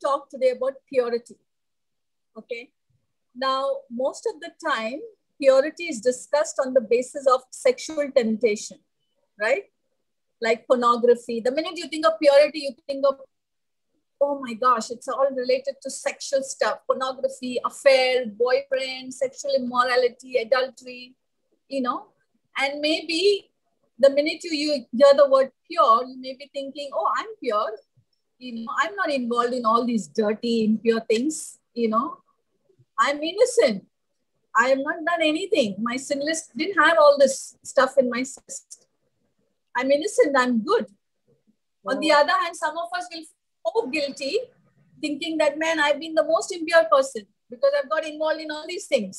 talk today about purity. Okay. Now, most of the time, purity is discussed on the basis of sexual temptation, right? Like pornography. The minute you think of purity, you think of, oh my gosh, it's all related to sexual stuff, pornography, affair, boyfriend, sexual immorality, adultery, you know. And maybe the minute you hear the word pure, you may be thinking, oh, I'm pure. You know, I'm not involved in all these dirty, impure things, you know. I'm innocent. I have not done anything. My sin list didn't have all this stuff in my list. I'm innocent. I'm good. On the other hand, some of us will feel so guilty, thinking that, man, I've been the most impure person because I've got involved in all these things.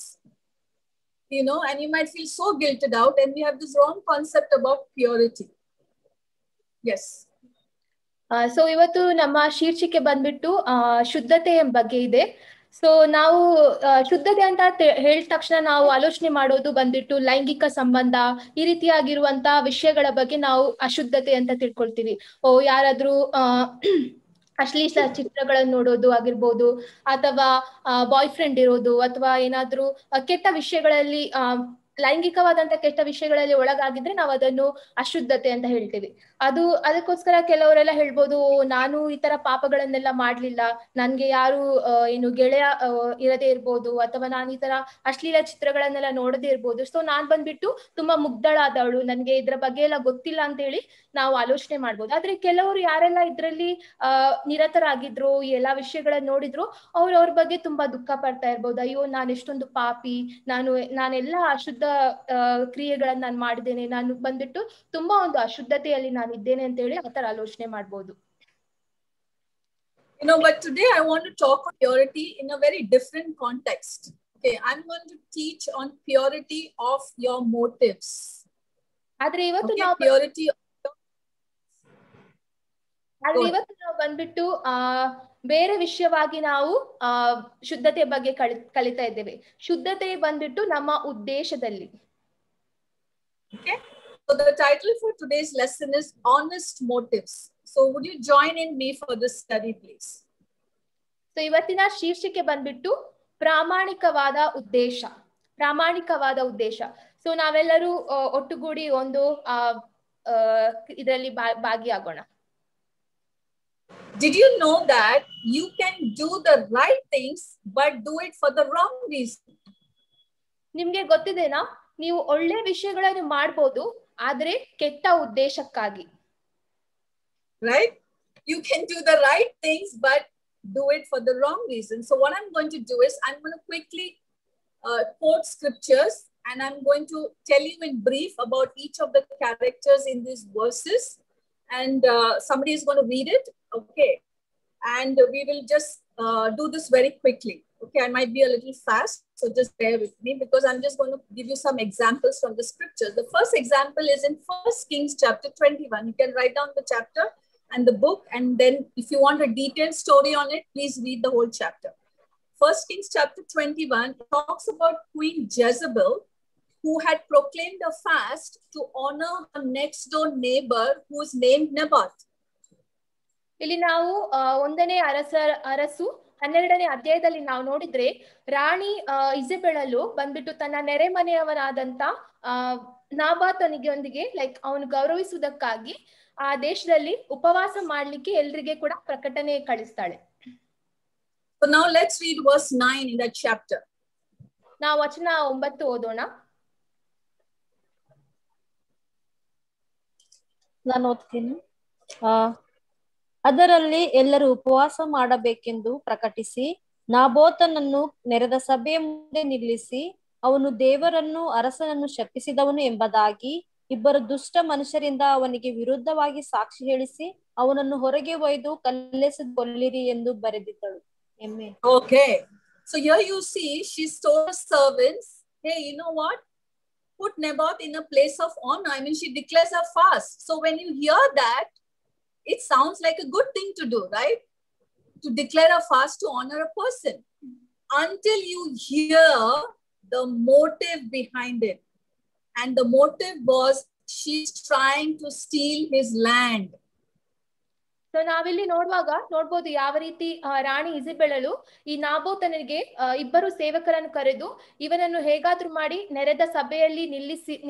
You know, and you might feel so guilted out, and we have this wrong concept about purity. Yes. So ಇವತ್ತು ನಮ್ಮ ಶೀರ್ಷಿಕೆ ಬಂದ್ಬಿಟ್ಟು ಶುದ್ಧತೆಯ ಬಗ್ಗೆ ಇದೆ. So ನಾವು ಶುದ್ಧತೆ ಅಂತ ಹೇಳಿದ ತಕ್ಷಣ ನಾವು ಆಲೋಚನೆ ಮಾಡೋದು ಬಂದ್ಬಿಟ್ಟು ಲೈಂಗಿಕ ಸಂಬಂಧ, ಈ ರೀತಿಯಾಗಿರುವಂತ ವಿಷಯಗಳ ಬಗ್ಗೆ ನಾವು ಅಶುದ್ಧತೆ ಅಂತ ತಿಳ್ಕೊಳ್ತೀವಿ. ಯಾರಾದ್ರೂ ಅಶ್ಲೀಲ ಚಿತ್ರಗಳನ್ನು ನೋಡೋದು ಆಗಿರ್ಬೋದು, ಅಥವಾ ಬಾಯ್ ಫ್ರೆಂಡ್ ಇರೋದು, ಅಥವಾ ಏನಾದ್ರೂ ಕೆಟ್ಟ ವಿಷಯಗಳಲ್ಲಿ ಲೈಂಗಿಕವಾದಂತ ಕೆಟ್ಟ ವಿಷಯಗಳಲ್ಲಿ ಒಳಗಾಗಿದ್ರೆ ನಾವು ಅದನ್ನು ಅಶುದ್ಧತೆ ಅಂತ ಹೇಳ್ತೀವಿ. ಅದಕ್ಕೋಸ್ಕರ ಕೆಲವರೆಲ್ಲ ಹೇಳ್ಬೋದು, ನಾನು ಈ ತರ ಪಾಪಗಳನ್ನೆಲ್ಲ ಮಾಡ್ಲಿಲ್ಲ, ನನ್ಗೆ ಯಾರು ಏನು ಗೆಳೆಯ ಇರದೇ ಇರ್ಬೋದು, ಅಥವಾ ನಾನು ಈ ತರ ಅಶ್ಲೀಲ ಚಿತ್ರಗಳನ್ನೆಲ್ಲ ನೋಡದೇ ಇರ್ಬೋದು, ಸೊ ನಾನ್ ಬಂದ್ಬಿಟ್ಟು ತುಂಬಾ ಮುಗ್ಧಳಾದವಳು, ನನ್ಗೆ ಇದ್ರ ಬಗ್ಗೆ ಎಲ್ಲ ಗೊತ್ತಿಲ್ಲ ಅಂತ ಹೇಳಿ ನಾವು ಆಲೋಚನೆ ಮಾಡ್ಬೋದು. ಆದ್ರೆ ಕೆಲವರು ಯಾರೆಲ್ಲ ಇದ್ರಲ್ಲಿ ನಿರತರಾಗಿದ್ರು, ಈ ಎಲ್ಲಾ ವಿಷಯಗಳನ್ನ ನೋಡಿದ್ರು, ಅವ್ರ ಬಗ್ಗೆ ತುಂಬಾ ದುಃಖ ಪಡ್ತಾ ಇರ್ಬೋದು. ಅಯ್ಯೋ, ನಾನು ಎಷ್ಟೊಂದು ಪಾಪಿ, ನಾನೆಲ್ಲ ಅಶುದ್ಧ ಕ್ರಿಯೆಗಳನ್ನ ನಾನು ಮಾಡಿದ್ದೇನೆ, ನಾನು ಬಂದ್ಬಿಟ್ಟು ತುಂಬಾ ಒಂದು ಅಶುದ್ಧತೆಯಲ್ಲಿ ನಾನು ಇದ್ದೇನೆ ಅಂತ ಹೇಳಿ ಆತರ ಆಲೋಚನೆ ಮಾಡ್ಬೋದು. You know, but today I want to talk on purity in a very different context. Okay, I'm going to teach on purity of your motives. ಆದ್ರೆ ಇವತ್ತು ನಾವು ಬಂದ್ಬಿಟ್ಟು ಬೇರೆ ವಿಷಯವಾಗಿ ನಾವು ಶುದ್ಧತೆ ಬಗ್ಗೆ ಕಲಿತಾ ಇದ್ದೇವೆ. ಶುದ್ಧತೆ ಬಂದ್ಬಿಟ್ಟು ನಮ್ಮ ಉದ್ದೇಶದಲ್ಲಿ. Okay, so the title for today's lesson is honest motives. So would you join in me for this study, please? So ಇವತ್ತಿನ ಶೀರ್ಷಿಕೆ ಬಂದ್ಬಿಟ್ಟು ಪ್ರಾಮಾಣಿಕವಾದ ಉದ್ದೇಶ. ಪ್ರಾಮಾಣಿಕವಾದ ಉದ್ದೇಶ. ಸೊ ನಾವೆಲ್ಲರೂ ಒಟ್ಟುಗೂಡಿ ಒಂದು ಇದರಲ್ಲಿ ಭಾಗಿಯಾಗೋಣ. Did you know that you can do the right things but do it for the wrong reason? ನಿಮ್ಗೆ ಗೊತ್ತಿದೆನಾ, ನೀವು ಒಳ್ಳೆ ವಿಷಯಗಳನ್ನು ಮಾಡ್ಬೋದು, ಆದ್ರೆ ಕೆಟ್ಟ ಉದ್ದೇಶಕ್ಕಾಗಿ. Right? You can do the right things but do it for the wrong reason. So what I'm going to do is I'm going to quickly quote scriptures, and I'm going to tell you in brief about each of the characters in these verses, and somebody is going to read it. Okay, and we will just do this very quickly. Okay, I might be a little fast, so just bear with me because I'm just going to give you some examples from the scriptures. The first example is in 1 Kings chapter 21. You can write down the chapter and the book, and then if you want a detailed story on it, please read the whole chapter. 1 Kings chapter 21 talks about Queen Jezebel, who had proclaimed a fast to honor her next door neighbor who is named Naboth. ಇಲ್ಲಿ ನಾವು 1ನೇ ಅರಸು 12ನೇ ಅಧ್ಯಾಯದಲ್ಲಿ ನಾವು ನೋಡಿದ್ರೆ, ರಾಣಿ ಇಜಬೆಳಲು ಬಂದ್ಬಿಟ್ಟು ತನ್ನ ನೆರೆಮನೆಯವನಾದಂತ ನಾಬಾತನಿಗೆ like ಅವನು ಗೌರವಿಸುವುದಕ್ಕಾಗಿ ಆ ದೇಶದಲ್ಲಿ ಉಪವಾಸ ಮಾಡ್ಲಿಕ್ಕೆ ಎಲ್ರಿಗೆ ಕೂಡ ಪ್ರಕಟಣೆ ಕಳಿಸ್ತಾಳೆ. So now let's read verse 9 in that chapter. ನಾವು ವಚನ 9 ಓದೋಣ. ನಾನು ಓದ್ತೀನಿ. ಅದರಲ್ಲಿ ಎಲ್ಲರೂ ಉಪವಾಸ ಮಾಡಬೇಕೆಂದು ಪ್ರಕಟಿಸಿ ನಾಬೋತನನ್ನು ನೆರೆದ ಸಭೆಯ ಮುಂದೆ ನಿಲ್ಲಿಸಿ, ಅವನು ದೇವರನ್ನು ಅರಸನನ್ನು ಶಪಿಸಿದವನು ಎಂಬುದಾಗಿ ಇಬ್ಬರು ದುಷ್ಟ ಮನುಷ್ಯರಿಂದ ಅವನಿಗೆ ವಿರುದ್ಧವಾಗಿ ಸಾಕ್ಷಿ ಹೇಳಿಸಿ ಅವನನ್ನು ಹೊರಗೆ ಒಯ್ದು ಕಲ್ಲೆಸೆದು ಕೊಲ್ಲಿರಿ ಎಂದು ಬರೆದಿದ್ದಳು. Okay, so here you see she told her servants, hey, you know what, put Naboth in a place of honor. I mean, she declares a fast. So when you hear that, it sounds like a good thing to do, right? To declare a fast to honor a person, until you hear the motive behind it. And the motive was she's trying to steal his land. So ನಾವಿಲ್ಲಿ ನೋಡ್ಬೋದು ಯಾವ ರೀತಿ ರಾಣಿ ಇಜಬೆಲಳು ಈ ನಾಬೋತನಿಗೆ ಇಬ್ಬರು ಸೇವಕರನ್ನು ಕರೆದು ಇವನನ್ನು ಹೇಗಾದ್ರೂ ಮಾಡಿ ನೆರೆದ ಸಭೆಯಲ್ಲಿ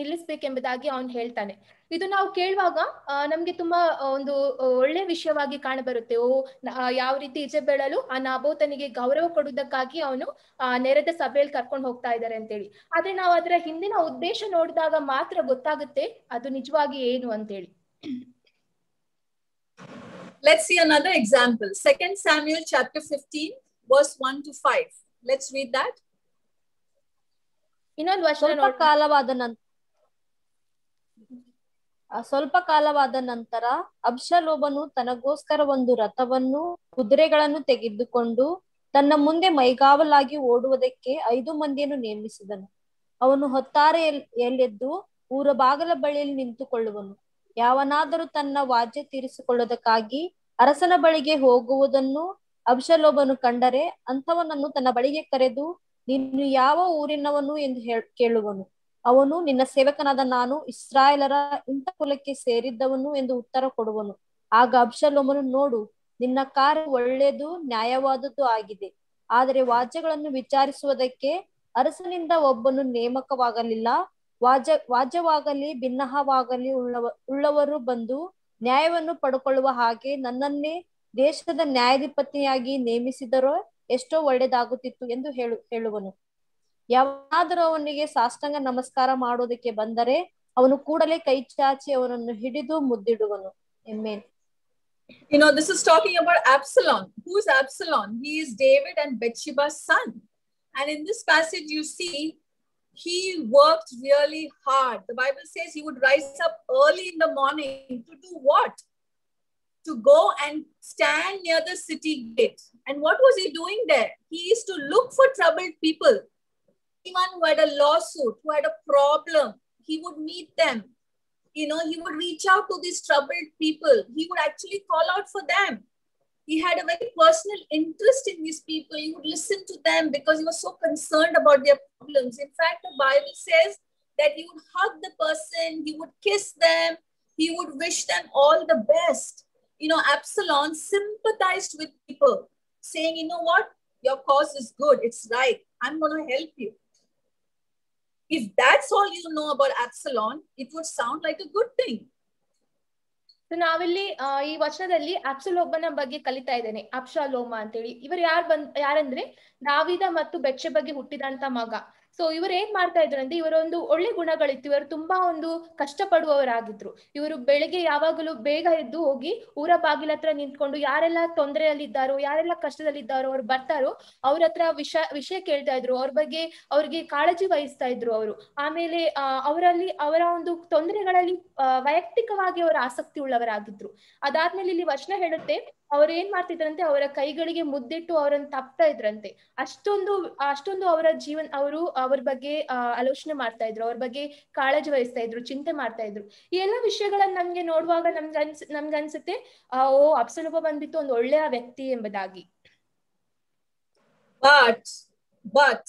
ನಿಲ್ಲಿಸ್ಬೇಕೆಂಬುದಾಗಿ ಅವನು ಹೇಳ್ತಾನೆ. ಇದು ನಾವು ಕೇಳುವಾಗ ನಮ್ಗೆ ತುಂಬಾ ಒಂದು ಒಳ್ಳೆ ವಿಷಯವಾಗಿ ಕಾಣಬರುತ್ತೆ. ಯಾವ ರೀತಿ ಇಜಬೆಲಳು ಆ ನಾಬೋತನಿಗೆ ಗೌರವ ಕೊಡುವುದಕ್ಕಾಗಿ ಅವನು ನೆರೆದ ಸಭೆಯಲ್ಲಿ ಕರ್ಕೊಂಡು ಹೋಗ್ತಾ ಇದ್ದಾರೆ ಅಂತೇಳಿ. ಆದ್ರೆ ನಾವು ಅದರ ಹಿಂದಿನ ಉದ್ದೇಶ ನೋಡಿದಾಗ ಮಾತ್ರ ಗೊತ್ತಾಗುತ್ತೆ ಅದು ನಿಜವಾಗಿ ಏನು ಅಂತೇಳಿ. Let's see another example. 2 Samuel chapter 15 verse 1 to 5. Let's read that. ಇನ್ನೊಂದು ಸ್ವಲ್ಪ ಕಾಲವಾದ ನಂತರ ಅಬ್ಷಲೋಮನು ತನಗೋಸ್ಕರ ಒಂದು ರಥವನ್ನು ಕುದುರೆಗಳನ್ನು ತೆಗೆದುಕೊಂಡು ತನ್ನ ಮುಂದೆ ಮೈಗಾವಲಾಗಿ ಓಡುವುದಕ್ಕೆ 5 ಮಂದಿಯನ್ನು ನೇಮಿಸಿದನು. ಅವನು ಹೊತ್ತಾರೆಯಲ್ಲೆದ್ದು ಊರ ಬಾಗಲ ಬಳಿಯಲ್ಲಿ ನಿಂತುಕೊಳ್ಳುವನು. ಯಾವನಾದರೂ ತನ್ನ ವಾಜ್ಯ ತೀರಿಸಿಕೊಳ್ಳುವುದಕ್ಕಾಗಿ ಅರಸನ ಬಳಿಗೆ ಹೋಗುವುದನ್ನು ಅಬ್ಷಲೋಮನು ಕಂಡರೆ ಅಂಥವನನ್ನು ತನ್ನ ಬಳಿಗೆ ಕರೆದು, ನೀನು ಯಾವ ಊರಿನವನು ಎಂದು ಕೇಳುವನು. ಅವನು, ನಿನ್ನ ಸೇವಕನಾದ ನಾನು ಇಸ್ರಾಯೇಲರ ಇಂಥ ಕುಲಕ್ಕೆ ಸೇರಿದ್ದವನು ಎಂದು ಉತ್ತರ ಕೊಡುವನು. ಆಗ ಅಬ್ಷಲೋಮನು, ನೋಡು, ನಿನ್ನ ಕಾರ್ಯ ಒಳ್ಳೆಯದು ನ್ಯಾಯವಾದದ್ದು ಆಗಿದೆ. ಆದರೆ ವಾಜ್ಯಗಳನ್ನು ವಿಚಾರಿಸುವುದಕ್ಕೆ ಅರಸನಿಂದ ಒಬ್ಬನು ನೇಮಕವಾಗಲಿಲ್ಲ. ವಾಜ್ಯವಾಗಲಿ ಭಿನ್ನಹವಾಗಲಿ ಉಳ್ಳವರು ಬಂದು ನ್ಯಾಯವನ್ನು ಪಡ್ಕೊಳ್ಳುವ ಹಾಗೆ ನನ್ನನ್ನೇ ದೇಶದ ನ್ಯಾಯಾಧಿಪತಿಯಾಗಿ ನೇಮಿಸಿದರೋ ಎಷ್ಟೋ ಒಳ್ಳೆಯದಾಗುತ್ತಿತ್ತು ಎಂದು ಹೇಳುವನು. ಯಾವನಾದರೂ ಅವನಿಗೆ ಸಾಷ್ಟಾಂಗ ನಮಸ್ಕಾರ ಮಾಡೋದಕ್ಕೆ ಬಂದರೆ ಅವನು ಕೂಡಲೇ ಕೈ ಚಾಚಿ ಅವನನ್ನು ಹಿಡಿದು ಮುದ್ದಿಡುವನು. Amen. You know, this is talking about Absalom. Who is Absalom? He is David and Bathsheba's son. And in this passage, you see, he worked really hard. The Bible says he would rise up early in the morning to do what? To go and stand near the city gate. And what was he doing there? He used to look for troubled people. Anyone who had a lawsuit, who had a problem, he would meet them. You know, he would reach out to these troubled people. He would actually call out for them. He had a very personal interest in these people. He would listen to them because he was so concerned about their problems. In fact, the Bible says that he would hug the person, he would kiss them, he would wish them all the best. You know, Absalom sympathized with people, saying, you know what, your cause is good, it's right, I'm going to help you. If that's all you know about Absalom, it would sound like a good thing. ನಾವಿಲ್ಲಿ ಈ ವಚನದಲ್ಲಿ ಅಬ್ಷಲೋಮನ ಬಗ್ಗೆ ಕಲಿತಾ ಇದ್ದೇನೆ. ಅಬ್ಷಲೋಮ ಅಂತೇಳಿ ಇವರು ಯಾರಂದ್ರೆ ದಾವೀದ ಮತ್ತು ಬೆತ್ಷೆಬಗೆ ಹುಟ್ಟಿದಂತ ಮಗ. ಸೊ ಇವರು ಏನ್ ಮಾಡ್ತಾ ಇದ್ರು ಅಂದ್ರೆ ಇವರೊಂದು ಒಳ್ಳೆ ಗುಣಗಳಿತ್ತು. ಇವರು ತುಂಬಾ ಒಂದು ಕಷ್ಟಪಡುವವರಾಗಿದ್ರು. ಇವರು ಬೆಳಿಗ್ಗೆ ಯಾವಾಗಲೂ ಬೇಗ ಎದ್ದು ಹೋಗಿ ಊರ ಬಾಗಿಲ ಹತ್ರ ನಿಂತ್ಕೊಂಡು ಯಾರೆಲ್ಲ ತೊಂದರೆಯಲ್ಲಿದ್ದಾರೋ, ಯಾರೆಲ್ಲ ಕಷ್ಟದಲ್ಲಿದ್ದಾರೋ ಅವ್ರು ಬರ್ತಾರೋ ಅವ್ರ ಹತ್ರ ವಿಷಯ ಕೇಳ್ತಾ ಇದ್ರು. ಅವ್ರ ಬಗ್ಗೆ ಅವ್ರಿಗೆ ಕಾಳಜಿ ವಹಿಸ್ತಾ ಇದ್ರು ಅವರು. ಆಮೇಲೆ ಅವರ ಒಂದು ತೊಂದರೆಗಳಲ್ಲಿ ವೈಯಕ್ತಿಕವಾಗಿ ಅವರ ಆಸಕ್ತಿ ಉಳ್ಳವರಾಗಿದ್ರು. ಅದಾದ್ಮೇಲೆ ಇಲ್ಲಿ ವಚನ ಹೇಳುತ್ತೆ, ಅವ್ರು ಏನ್ ಮಾಡ್ತಿದ್ರಂತೆ, ಅವರ ಕೈಗಳಿಗೆ ಮುದ್ದಿಟ್ಟು ಅವರನ್ನು ತಪ್ತಾ ಇದ್ರಂತೆ. ಅಷ್ಟೊಂದು ಅವರ ಅವ್ರ ಬಗ್ಗೆ ಆಲೋಚನೆ ಮಾಡ್ತಾ ಇದ್ರು, ಅವ್ರ ಬಗ್ಗೆ ಕಾಳಜಿ ವಹಿಸ್ತಾ ಇದ್ರು, ಚಿಂತೆ ಮಾಡ್ತಾ ಇದ್ರು. ಈ ಎಲ್ಲಾ ವಿಷಯಗಳನ್ನ ನಮ್ಗೆ ನೋಡುವಾಗ ನಮ್ಗನ್ಸುತ್ತೆ ಅಬ್ಷಲೋಮ ಬಂದ್ಬಿಟ್ಟು ಒಂದು ಒಳ್ಳೆಯ ವ್ಯಕ್ತಿ ಎಂಬುದಾಗಿ. But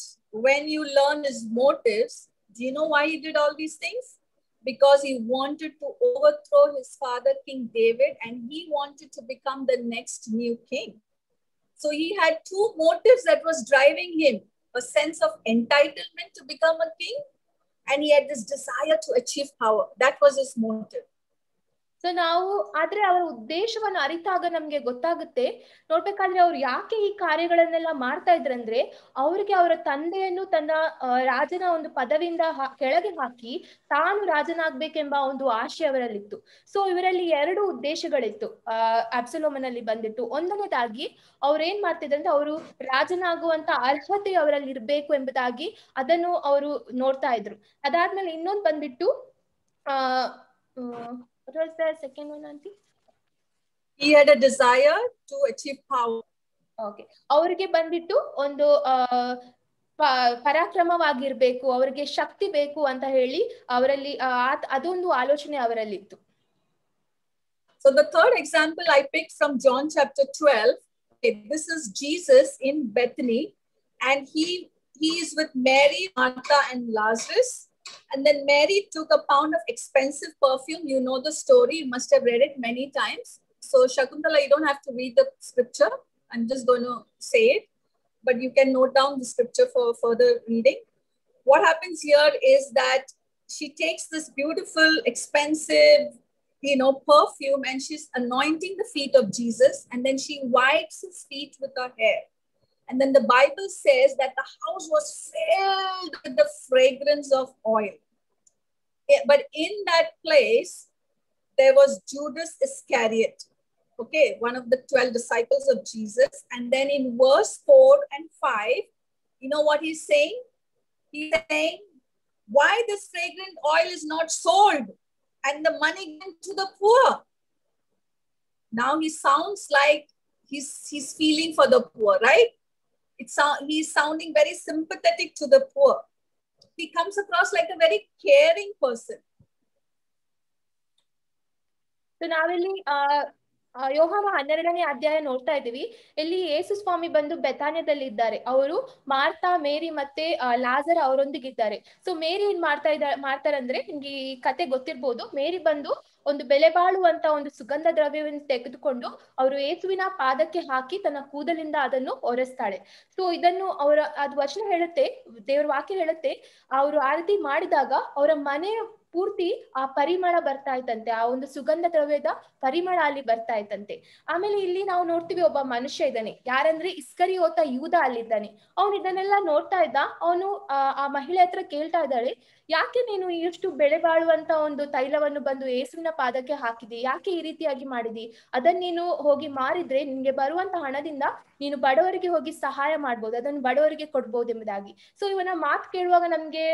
when you learn his motives, do you know why he did all these things? Because he wanted to overthrow his father, King David, and he wanted to become the next new king. So he had two motives that was driving him: a sense of entitlement to become a king, and he had this desire to achieve power. That was his motive. So ಆದ್ರೆ ಅವರ ಉದ್ದೇಶವನ್ನು ಅರಿತಾಗ ನಮ್ಗೆ ಗೊತ್ತಾಗುತ್ತೆ. ನೋಡ್ಬೇಕಾದ್ರೆ ಅವ್ರು ಯಾಕೆ ಈ ಕಾರ್ಯಗಳನ್ನೆಲ್ಲ ಮಾಡ್ತಾ ಇದ್ರಂದ್ರೆ, ಅವ್ರಿಗೆ ಅವರ ತಂದೆಯನ್ನು ತನ್ನ ರಾಜನ ಒಂದು ಪದವಿಯಿಂದ ಕೆಳಗೆ ಹಾಕಿ ತಾನು ರಾಜನಾಗ್ಬೇಕೆಂಬ ಒಂದು ಆಶೆ ಅವರಲ್ಲಿತ್ತು. ಸೊ ಇವರಲ್ಲಿ 2 ಉದ್ದೇಶಗಳಿತ್ತು ಅಬ್ಷಲೋಮನಲ್ಲಿ ಬಂದಿತ್ತು. ಒಂದನೇದಾಗಿ ಅವ್ರು ಏನ್ ಮಾಡ್ತಿದ್ರಂದ್ರೆ, ಅವರು ರಾಜನಾಗುವಂತ ಅರ್ಹತೆ ಅವರಲ್ಲಿ ಇರ್ಬೇಕು ಎಂಬುದಾಗಿ ಅದನ್ನು ಅವರು ನೋಡ್ತಾ ಇದ್ರು. ಅದಾದ್ಮೇಲೆ ಇನ್ನೊಂದು ಬಂದ್ಬಿಟ್ಟು what was the second one, auntie? He had a desire to achieve power. Okay. ಅವರಿಗೆ ಬಂದ್ಬಿಟ್ಟು ಒಂದು ಪರಾಕ್ರಮವಾಗಿರ್ಬೇಕು, ಅವರಿಗೆ ಶಕ್ತಿ ಬೇಕು ಅಂತ ಹೇಳಿ ಅವರಲ್ಲಿ ಅದೊಂದು ಆಲೋಚನೆ ಅವರಲ್ಲಿತ್ತು. So the third example I picked from John chapter 12. This is Jesus in Bethany, and he is with Mary, Martha, and Lazarus. And then Mary took a pound of expensive perfume. You know the story. You must have read it many times. So Shakuntala, you don't have to read the scripture. I'm just going to say it, but you can note down the scripture for further reading. What happens here is that she takes this beautiful, expensive, perfume, and she's anointing the feet of Jesus, and then she wipes his feet with her hair. And then the Bible says that the house was filled with the fragrance of oil. But in that place, there was Judas Iscariot, okay, one of the 12 disciples of Jesus. And then in verse 4 and 5, you know what he's saying? He's saying, why this fragrant oil is not sold and the money given to the poor? Now he sounds like he's feeling for the poor, right? He's sounding very sympathetic to the poor. He comes across like a very caring person. So ನಾವಿಲ್ಲಿ ಯೋಹಾನ 12ನೇ ಅಧ್ಯಾಯ ನೋಡ್ತಾ ಇದೀವಿ. ಇಲ್ಲಿ ಯೇಸು ಸ್ವಾಮಿ ಬಂದು ಬೆಥಾನ್ಯದಲ್ಲಿ ಇದ್ದಾರೆ. ಅವರು ಮಾರ್ತಾ, ಮೇರಿ ಮತ್ತೆ ಲಾಜರ್ ಅವರೊಂದಿಗಿದ್ದಾರೆ. ಸೊ ಮೇರಿ ಏನ್ ಮಾಡ್ತಾರಂದ್ರೆ, ನಿಮ್ಗೆ ಈ ಕತೆ ಗೊತ್ತಿರ್ಬೋದು. ಮೇರಿ ಬಂದು ಒಂದು ಬೆಲೆ ಬಾಳುವಂತ ಒಂದು ಸುಗಂಧ ದ್ರವ್ಯವನ್ನು ತೆಗೆದುಕೊಂಡು ಅವರು ಯೇಸುವಿನ ಪಾದಕ್ಕೆ ಹಾಕಿ ತನ್ನ ಕೂದಲಿಂದ ಅದನ್ನು ಒರೆಸ್ತಾಳೆ. ಸೊ ಇದನ್ನು ಅದು ವಚನ ಹೇಳುತ್ತೆ, ದೇವರ ವಾಕ್ಯ ಹೇಳುತ್ತೆ, ಅವರು ಆ ರೀತಿ ಮಾಡಿದಾಗ ಅವರ ಮನೆ ಪೂರ್ತಿ ಆ ಪರಿಮಳ ಬರ್ತಾ ಇತ್ತಂತೆ, ಆ ಒಂದು ಸುಗಂಧ ದ್ರವ್ಯದ ಪರಿಮಳ ಅಲ್ಲಿ ಬರ್ತಾ ಇತ್ತಂತೆ. ಆಮೇಲೆ ಇಲ್ಲಿ ನಾವು ನೋಡ್ತೀವಿ, ಒಬ್ಬ ಮನುಷ್ಯ ಇದ್ದಾನೆ, ಯಾರಂದ್ರೆ ಇಸ್ಕರಿಯೋತ ಯೂದ ಅಲ್ಲಿದ್ದಾನೆ. ಅವನು ಇದನ್ನೆಲ್ಲ ನೋಡ್ತಾ ಇದ್ದ. ಅವನು ಆ ಮಹಿಳೆ ಹತ್ರ ಕೇಳ್ತಾ ಇದ್ದಾಳೆ, ಯಾಕೆ ನೀನು ಇಷ್ಟು ಬೆಲೆ ಬಾಳುವಂತ ಒಂದು ತೈಲವನ್ನು ಬಂದು ಯೇಸುವಿನ ಪಾದಕ್ಕೆ ಹಾಕಿದಿ? ಯಾಕೆ ಈ ರೀತಿಯಾಗಿ ಮಾಡಿದಿ? ಅದನ್ನ ನೀನು ಹೋಗಿ ಮಾರಿದ್ರೆ ನಿನ್ಗೆ ಬರುವಂತ ಹಣದಿಂದ ನೀನು ಬಡವರಿಗೆ ಹೋಗಿ ಸಹಾಯ ಮಾಡ್ಬೋದು, ಅದನ್ನು ಬಡವರಿಗೆ ಕೊಡ್ಬೋದು ಎಂಬುದಾಗಿ. ಸೊ ಇವನ ಮಾತು ಕೇಳುವಾಗ ನಮ್ಗೆ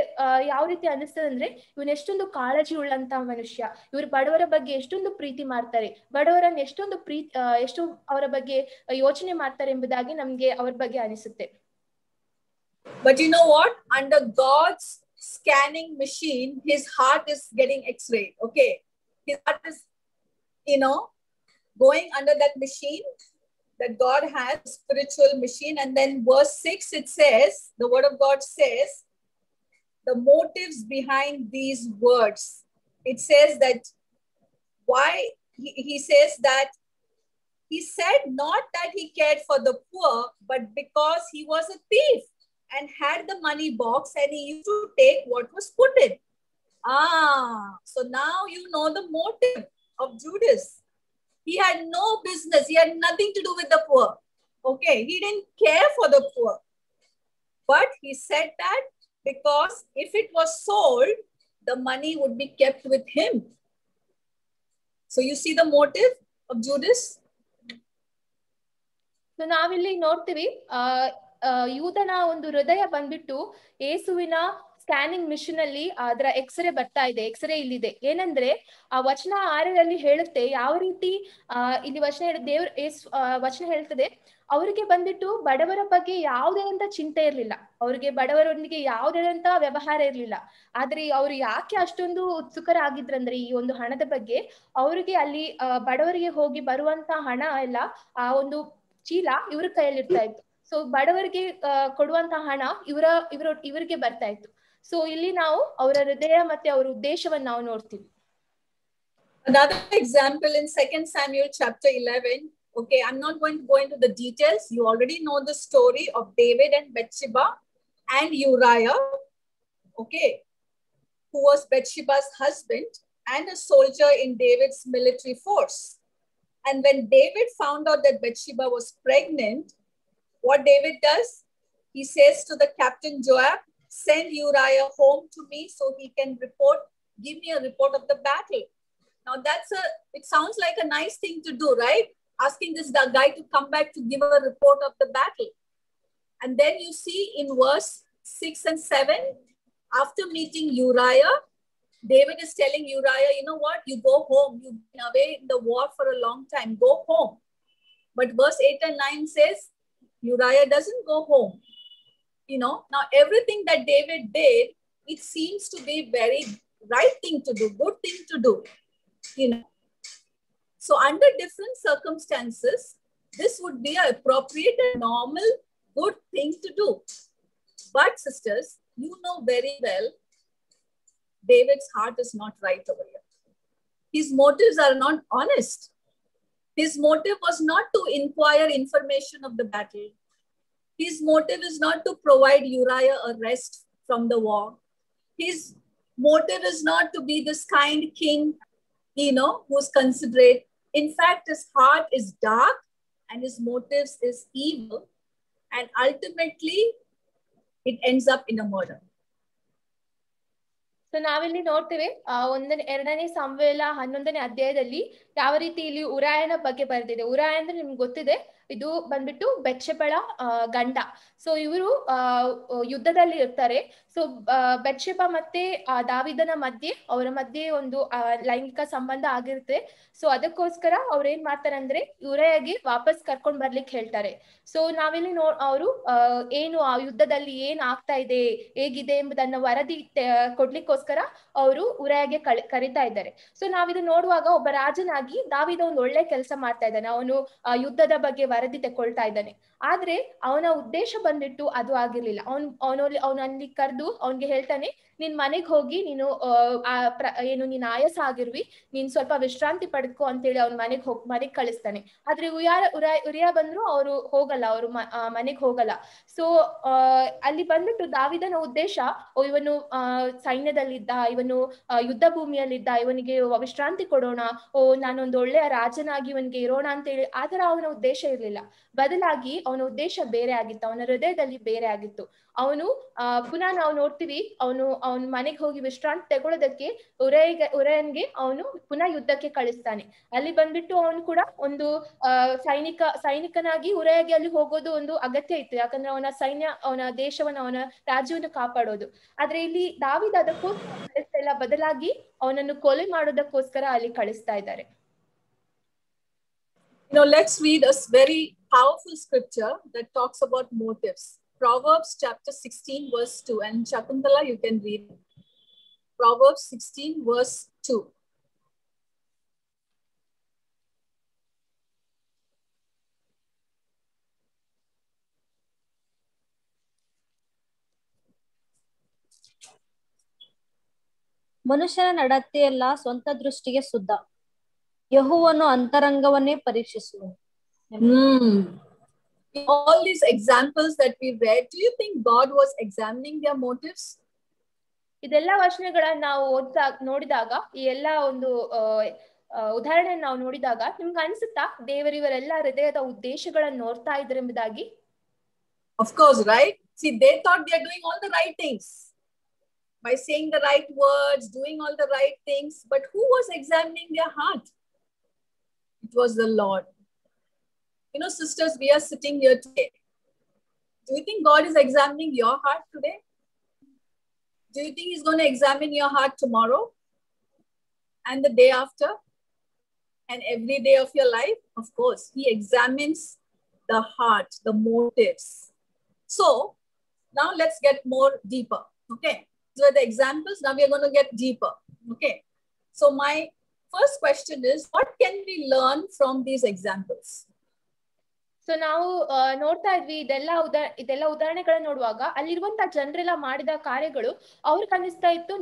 ಯಾವ ರೀತಿ ಅನಿಸ್ತದೆ ಅಂದ್ರೆ, ಇವನ್ ಎಷ್ಟೊಂದು ಕಾಳಜಿ ಉಳ್ಳಂತ ಮನುಷ್ಯ, ಇವರು ಬಡವರ ಬಗ್ಗೆ ಎಷ್ಟೊಂದು ಪ್ರೀತಿ ಮಾಡ್ತಾರೆ, ಬಡವರನ್ನ ಎಷ್ಟು ಅವರ ಬಗ್ಗೆ ಯೋಚನೆ ಮಾಡ್ತಾರೆ ಎಂಬುದಾಗಿ ನಮ್ಗೆ ಅವ್ರ ಬಗ್ಗೆ ಅನಿಸುತ್ತೆ. But you know what? Under God's scanning machine, his heart is getting x-rayed. Okay. His heart is, going under that machine that God has, spiritual machine. And then verse 6, it says, the word of God says, the motives behind these words. It says that why he says that he said not that he cared for the poor, but because he was a thief and had the money box and he used to take what was put in. So now you know the motive of Judas. He had no business. He had nothing to do with the poor. Okay, he didn't care for the poor. But he said that because if it was sold, the money would be kept with him. So you see the motive of Judas? So ನಾವಿಲ್ಲಿ ನೋಡ್ತೀವಿ, ಯೂದನ ಒಂದು ಹೃದಯ ಬಂದ್ಬಿಟ್ಟು ಯೇಸುವಿನ scanning machine ಅಲ್ಲಿ ಅದರ x ray ಬರ್ತಾ ಇದೆ. ಎಕ್ಸ್ರೇ ಇಲ್ಲಿದೆ. ಏನಂದ್ರೆ ಆ ವಚನ 6ರಲ್ಲಿ ಹೇಳುತ್ತೆ ಯಾವ ರೀತಿ ಇಲ್ಲಿ ವಚನ ಹೇಳ್ತದೆ, ಅವರಿಗೆ ಬಂದ್ಬಿಟ್ಟು ಬಡವರ ಬಗ್ಗೆ ಯಾವುದೇ ಅಂತ ಚಿಂತೆ ಇರ್ಲಿಲ್ಲ, ಅವ್ರಿಗೆ ಬಡವರೊಂದಿಗೆ ಯಾವುದೇ ಅಂತ ವ್ಯವಹಾರ ಇರ್ಲಿಲ್ಲ. ಆದ್ರೆ ಅವ್ರು ಯಾಕೆ ಅಷ್ಟೊಂದು ಉತ್ಸುಕರಾಗಿದ್ರಂದ್ರೆ ಈ ಒಂದು ಹಣದ ಬಗ್ಗೆ, ಅವರಿಗೆ ಅಲ್ಲಿ ಬಡವರಿಗೆ ಹೋಗಿ ಬರುವಂತ ಹಣ ಎಲ್ಲ ಆ ಒಂದು ಚೀಲ ಇವ್ರ ಕೈಯಲ್ಲಿ ಇರ್ತಾ ಇತ್ತು. ಸೊ ಬಡವರಿಗೆ ಕೊಡುವಂತ ಹಣ ಇವರಿಗೆ ಬರ್ತಾ ಇತ್ತು. ಸೊ ಇಲ್ಲಿ ನಾವು ಅವರ ಹೃದಯ ಮತ್ತೆ ಅವರ ಉದ್ದೇಶವನ್ನು ನಾವು ನೋಡ್ತೀವಿ. Another example in 2 Samuel chapter 11. Okay, I'm not going to go into the details. You already know the story of David and Bathsheba and Uriah, okay, who was Bathsheba's husband and a soldier in David's military force. And when David found out that Bathsheba was pregnant, what David does, he says to the captain Joab, send Uriah home to me so he can give me a report of the battle. Now it sounds like a nice thing to do, right? Asking this guy to come back to give a report of the battle. And then you see in verse 6 and 7, after meeting Uriah, David is telling Uriah, you know what, you go home. You've been away in the war for a long time. Go home. But verse 8 and 9 says, Uriah doesn't go home. Now everything that David did, it seems to be very right thing to do, good thing to do. So under different circumstances, this would be an appropriate and normal, good thing to do. But sisters, you know very well, David's heart is not right over here. His motives are not honest. His motive was not to inquire information of the battle. His motive is not to provide Uriah a rest from the war. His motive is not to be this kind king, who's considerate. In fact, his heart is dark and his motives is evil. And ultimately, it ends up in a murder. So ನಾವಿಲ್ಲಿ ನೋಡ್ತೇವೆ 2ನೇ ಸಮುವೇಲ 11ನೇ ಅಧ್ಯಾಯದಲ್ಲಿ ಯಾವ ರೀತಿ ಇಲ್ಲಿ ಉರಾಯನ ಬಗ್ಗೆ ಬರೆದಿದೆ. ಉರಾಯ ಅಂದ್ರೆ ನಿಮ್ಗೆ ಗೊತ್ತಿದೆ, ಇದು ಬಂದ್ಬಿಟ್ಟು ಬೆತ್ಷೆಬಳ ಗಂಡ. ಸೊ ಇವರು ಯುದ್ಧದಲ್ಲಿ ಇರ್ತಾರೆ. ಸೊ ಬೆತ್ಷೆಬ ಮತ್ತೆ ದಾವಿದನ ಅವರ ಮಧ್ಯೆ ಒಂದು ಲೈಂಗಿಕ ಸಂಬಂಧ ಆಗಿರುತ್ತೆ. ಸೊ ಅದಕ್ಕೋಸ್ಕರ ಅವ್ರು ಏನ್ ಮಾಡ್ತಾರೆ ಅಂದ್ರೆ ಉರಾಯಗೆ ವಾಪಸ್ ಕರ್ಕೊಂಡ್ ಬರ್ಲಿಕ್ಕೆ ಹೇಳ್ತಾರೆ. ಸೊ ನಾವಿಲ್ಲಿ ಅವರು ಏನು ಆ ಯುದ್ಧದಲ್ಲಿ ಏನ್ ಆಗ್ತಾ ಇದೆ, ಹೇಗಿದೆ ಎಂಬುದನ್ನ ವರದಿ ಕೊಡ್ಲಿಕ್ಕೋಸ್ಕರ ಅವರು ಉರಾಯಗೆ ಕರೀತಾ ಇದ್ದಾರೆ. ಸೊ ನಾವಿದು ನೋಡುವಾಗ ಒಬ್ಬ ರಾಜನಾಗಿ ದಾವಿದ ಒಂದು ಒಳ್ಳೆ ಕೆಲಸ ಮಾಡ್ತಾ ಇದ್ದಾನೆ. ಅವನು ಯುದ್ಧದ ಬಗ್ಗೆ ವರದಿ ತಗೊಳ್ತಾ ಇದ್ದಾನೆ. ಆದ್ರೆ ಅವನ ಉದ್ದೇಶ ಬಂದ್ಬಿಟ್ಟು ಅದು ಆಗಿರ್ಲಿಲ್ಲ. ಅವನಲ್ಲಿ ಕರೆದು ಅವನ್ಗೆ ಹೇಳ್ತಾನೆ, ನಿನ್ ಮನೆಗ್ ಹೋಗಿ ನೀನು ಏನು ನೀನ್ ಆಯಾಸ ಆಗಿರ್ವಿ, ನೀನ್ ಸ್ವಲ್ಪ ವಿಶ್ರಾಂತಿ ಪಡೆದ್ಕೋ ಅಂತೇಳಿ ಅವ್ನ ಮನೆಗ್ ಕಳಿಸ್ತಾನೆ. ಆದ್ರೆ ಉರಿಯ ಬಂದ್ರು ಅವರು ಹೋಗಲ್ಲ, ಅವರು ಮನೆಗ್ ಹೋಗಲ್ಲ. ಸೊ ಅಲ್ಲಿ ಬಂದ್ಬಿಟ್ಟು ದಾವಿದನ ಉದ್ದೇಶ, ಇವನು ಸೈನ್ಯದಲ್ಲಿದ್ದ, ಇವನು ಯುದ್ಧ ಭೂಮಿಯಲ್ಲಿದ್ದ, ಇವನಿಗೆ ವಿಶ್ರಾಂತಿ ಕೊಡೋಣ, ನಾನೊಂದು ಒಳ್ಳೆಯ ರಾಜನಾಗಿ ಇವನಿಗೆ ಇರೋಣ ಅಂತೇಳಿ ಆತರ ಅವನ ಉದ್ದೇಶ ಇರ್ಲಿಲ್ಲ. ಬದಲಾಗಿ ಅವನ ಉದ್ದೇಶ ಬೇರೆ ಆಗಿತ್ತು, ಅವನ ಹೃದಯದಲ್ಲಿ ಬೇರೆ ಆಗಿತ್ತು. ಅವನು ಪುನಃ ನಾವು ನೋಡ್ತೀವಿ, ಅವನ ಮನೆಗೆ ಹೋಗಿ ವಿಶ್ರಾಂತಿ ತಗೊಳ್ಳೋದಕ್ಕೆ ಉರಯನ್ಗೆ ಅವನು ಪುನಃ ಯುದ್ಧಕ್ಕೆ ಕಳಿಸ್ತಾನೆ. ಅಲ್ಲಿ ಬಂದ್ಬಿಟ್ಟು ಅವನು ಕೂಡ ಒಂದು ಸೈನಿಕನಾಗಿ ಉರಯಗೆ ಅಲ್ಲಿ ಹೋಗೋದು ಒಂದು ಅಗತ್ಯ ಇತ್ತು. ಯಾಕಂದ್ರೆ ಅವನ ಸೈನ್ಯ, ಅವನ ದೇಶವನ್ನು, ಅವನ ರಾಜ್ಯವನ್ನು ಕಾಪಾಡೋದು. ಆದ್ರೆ ಇಲ್ಲಿ ದಾವಿದ ಅದಕ್ಕೋಸ್ಕರ ಕಳಿಸ್ತಾ ಇಲ್ಲ, ಬದಲಾಗಿ ಅವನನ್ನು ಕೊಲೆ ಮಾಡೋದಕ್ಕೋಸ್ಕರ ಅಲ್ಲಿ ಕಳಿಸ್ತಾ ಇದ್ದಾರೆ. Let's read a very powerful scripture that talks about motives. Proverbs chapter 16 verse 2. And Shakuntala, you can read Proverbs 16 verse 2. ಮನುಷ್ಯನ ನಡತೆಯೆಲ್ಲ ಸ್ವಂತ ದೃಷ್ಟಿಗೆ ಶುದ್ಧ, ಯೆಹೋವನು ಅಂತರಂಗವನ್ನೇ ಪರೀಕ್ಷಿಸುವನು. All these examples that we read, do you think God was examining their motives? ಇದೆಲ್ಲ ವಚನಗಳನ್ನ ನಾವು ನೋಡಿದಾಗ, ಈ ಎಲ್ಲ ಒಂದು ಉದಾಹರಣೆ ನಾವು ನೋಡಿದಾಗ ನಿಮ್ಗೆ ಅನ್ಸುತ್ತಾ ದೇವರು ಇವರೆಲ್ಲ ಹೃದಯದ ಉದ್ದೇಶಗಳನ್ನು ನೋಡ್ತಾ ಇದ್ರು ಎಂಬುದಾಗಿ? Of course, right? See, they thought they are doing all the right things by saying the right words, doing all the right things. But who was examining their heart? It was the Lord. Sisters, we are sitting here today. Do you think God is examining your heart today? Do you think he's going to examine your heart tomorrow and the day after and every day of your life? Of course, he examines the heart, the motives. So now let's get more deeper. Okay. These are the examples. Now we are going to get deeper. Okay. So my first question is, what can we learn from these examples? So ನಾವು ನೋಡ್ತಾ ಇದ್ವಿ, ಇದೆಲ್ಲ ಉದಾಹರಣೆಗಳನ್ನ ನೋಡುವಾಗ ಅಲ್ಲಿರುವಂತ ಜನರೆಲ್ಲ ಮಾಡಿದ ಕಾರ್ಯಗಳು ಅವ್ರಿಗೆ ಅನಿಸ್ತಾ ಇತ್ತು,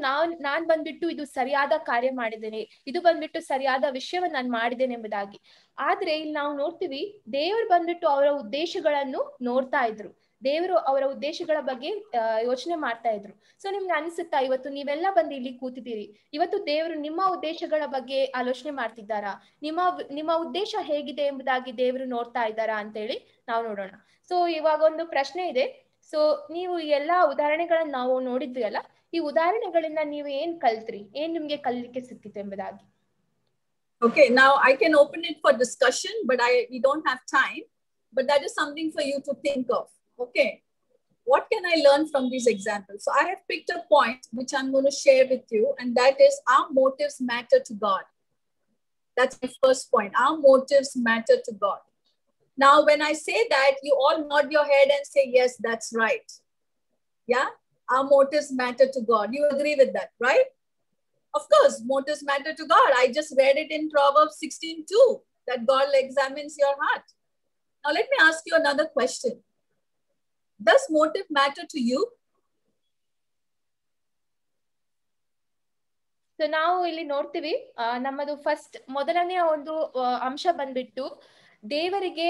ನಾನ್ ಬಂದ್ಬಿಟ್ಟು ಇದು ಸರಿಯಾದ ಕಾರ್ಯ ಮಾಡಿದ್ದೇನೆ, ಇದು ಬಂದ್ಬಿಟ್ಟು ಸರಿಯಾದ ವಿಷಯವನ್ನ ನಾನು ಮಾಡಿದ್ದೇನೆ ಎಂಬುದಾಗಿ. ಆದ್ರೆ ಇಲ್ಲಿ ನಾವು ನೋಡ್ತೀವಿ, ದೇವರು ಬಂದ್ಬಿಟ್ಟು ಅವರ ಉದ್ದೇಶಗಳನ್ನು ನೋಡ್ತಾ ಇದ್ರು. ದೇವರು ಅವರ ಉದ್ದೇಶಗಳ ಬಗ್ಗೆ ಯೋಚನೆ ಮಾಡ್ತಾ ಇದ್ರು. ಸೊ ನಿಮ್ಗೆ ಅನ್ಸುತ್ತಾ, ಇವತ್ತು ನೀವೆಲ್ಲ ಬಂದು ಇಲ್ಲಿ ಕೂತಿದ್ದೀರಿ, ಇವತ್ತು ದೇವರು ನಿಮ್ಮ ಉದ್ದೇಶಗಳ ಬಗ್ಗೆ ಆಲೋಚನೆ ಮಾಡ್ತಿದ್ದಾರಾ? ನಿಮ್ಮ ಉದ್ದೇಶ ಹೇಗಿದೆ ಎಂಬುದಾಗಿ ದೇವರು ನೋಡ್ತಾ ಇದ್ದಾರಾ ಅಂತೇಳಿ ನಾವು ನೋಡೋಣ. ಸೊ ಇವಾಗ ಒಂದು ಪ್ರಶ್ನೆ ಇದೆ. ಸೊ ನೀವು ಈ ಎಲ್ಲಾ ಉದಾಹರಣೆಗಳನ್ನ ನಾವು ನೋಡಿದ್ವಿ ಅಲ್ಲ, ಈ ಉದಾಹರಣೆಗಳಿಂದ ನೀವು ಏನ್ ಕಲ್ತ್ರಿ, ಏನ್ ನಿಮ್ಗೆ ಕಲಿಲಿಕ್ಕೆ ಸಿಕ್ಕಿತು ಎಂಬುದಾಗಿ? Okay, now I can open it for discussion, but we don't have time. But that is something for you to think of. Okay, what can I learn from these examples? So I have picked a point which I'm going to share with you, and that is our motives matter to God. That's my first point. Our motives matter to God. Now, when I say that, you all nod your head and say, yes, that's right. Yeah, our motives matter to God. You agree with that, right? Of course, motives matter to God. I just read it in Proverbs 16:2, that God examines your heart. Now, let me ask you another question. Does motive matter to you? So ನಾವು ಇಲ್ಲಿ ನೋಡ್ತೀವಿ ನಮ್ಮದು first ಮೊದಲನೆಯ ಒಂದು ಅಂಶ ಬಂದ್ಬಿಟ್ಟು ದೇವರಿಗೆ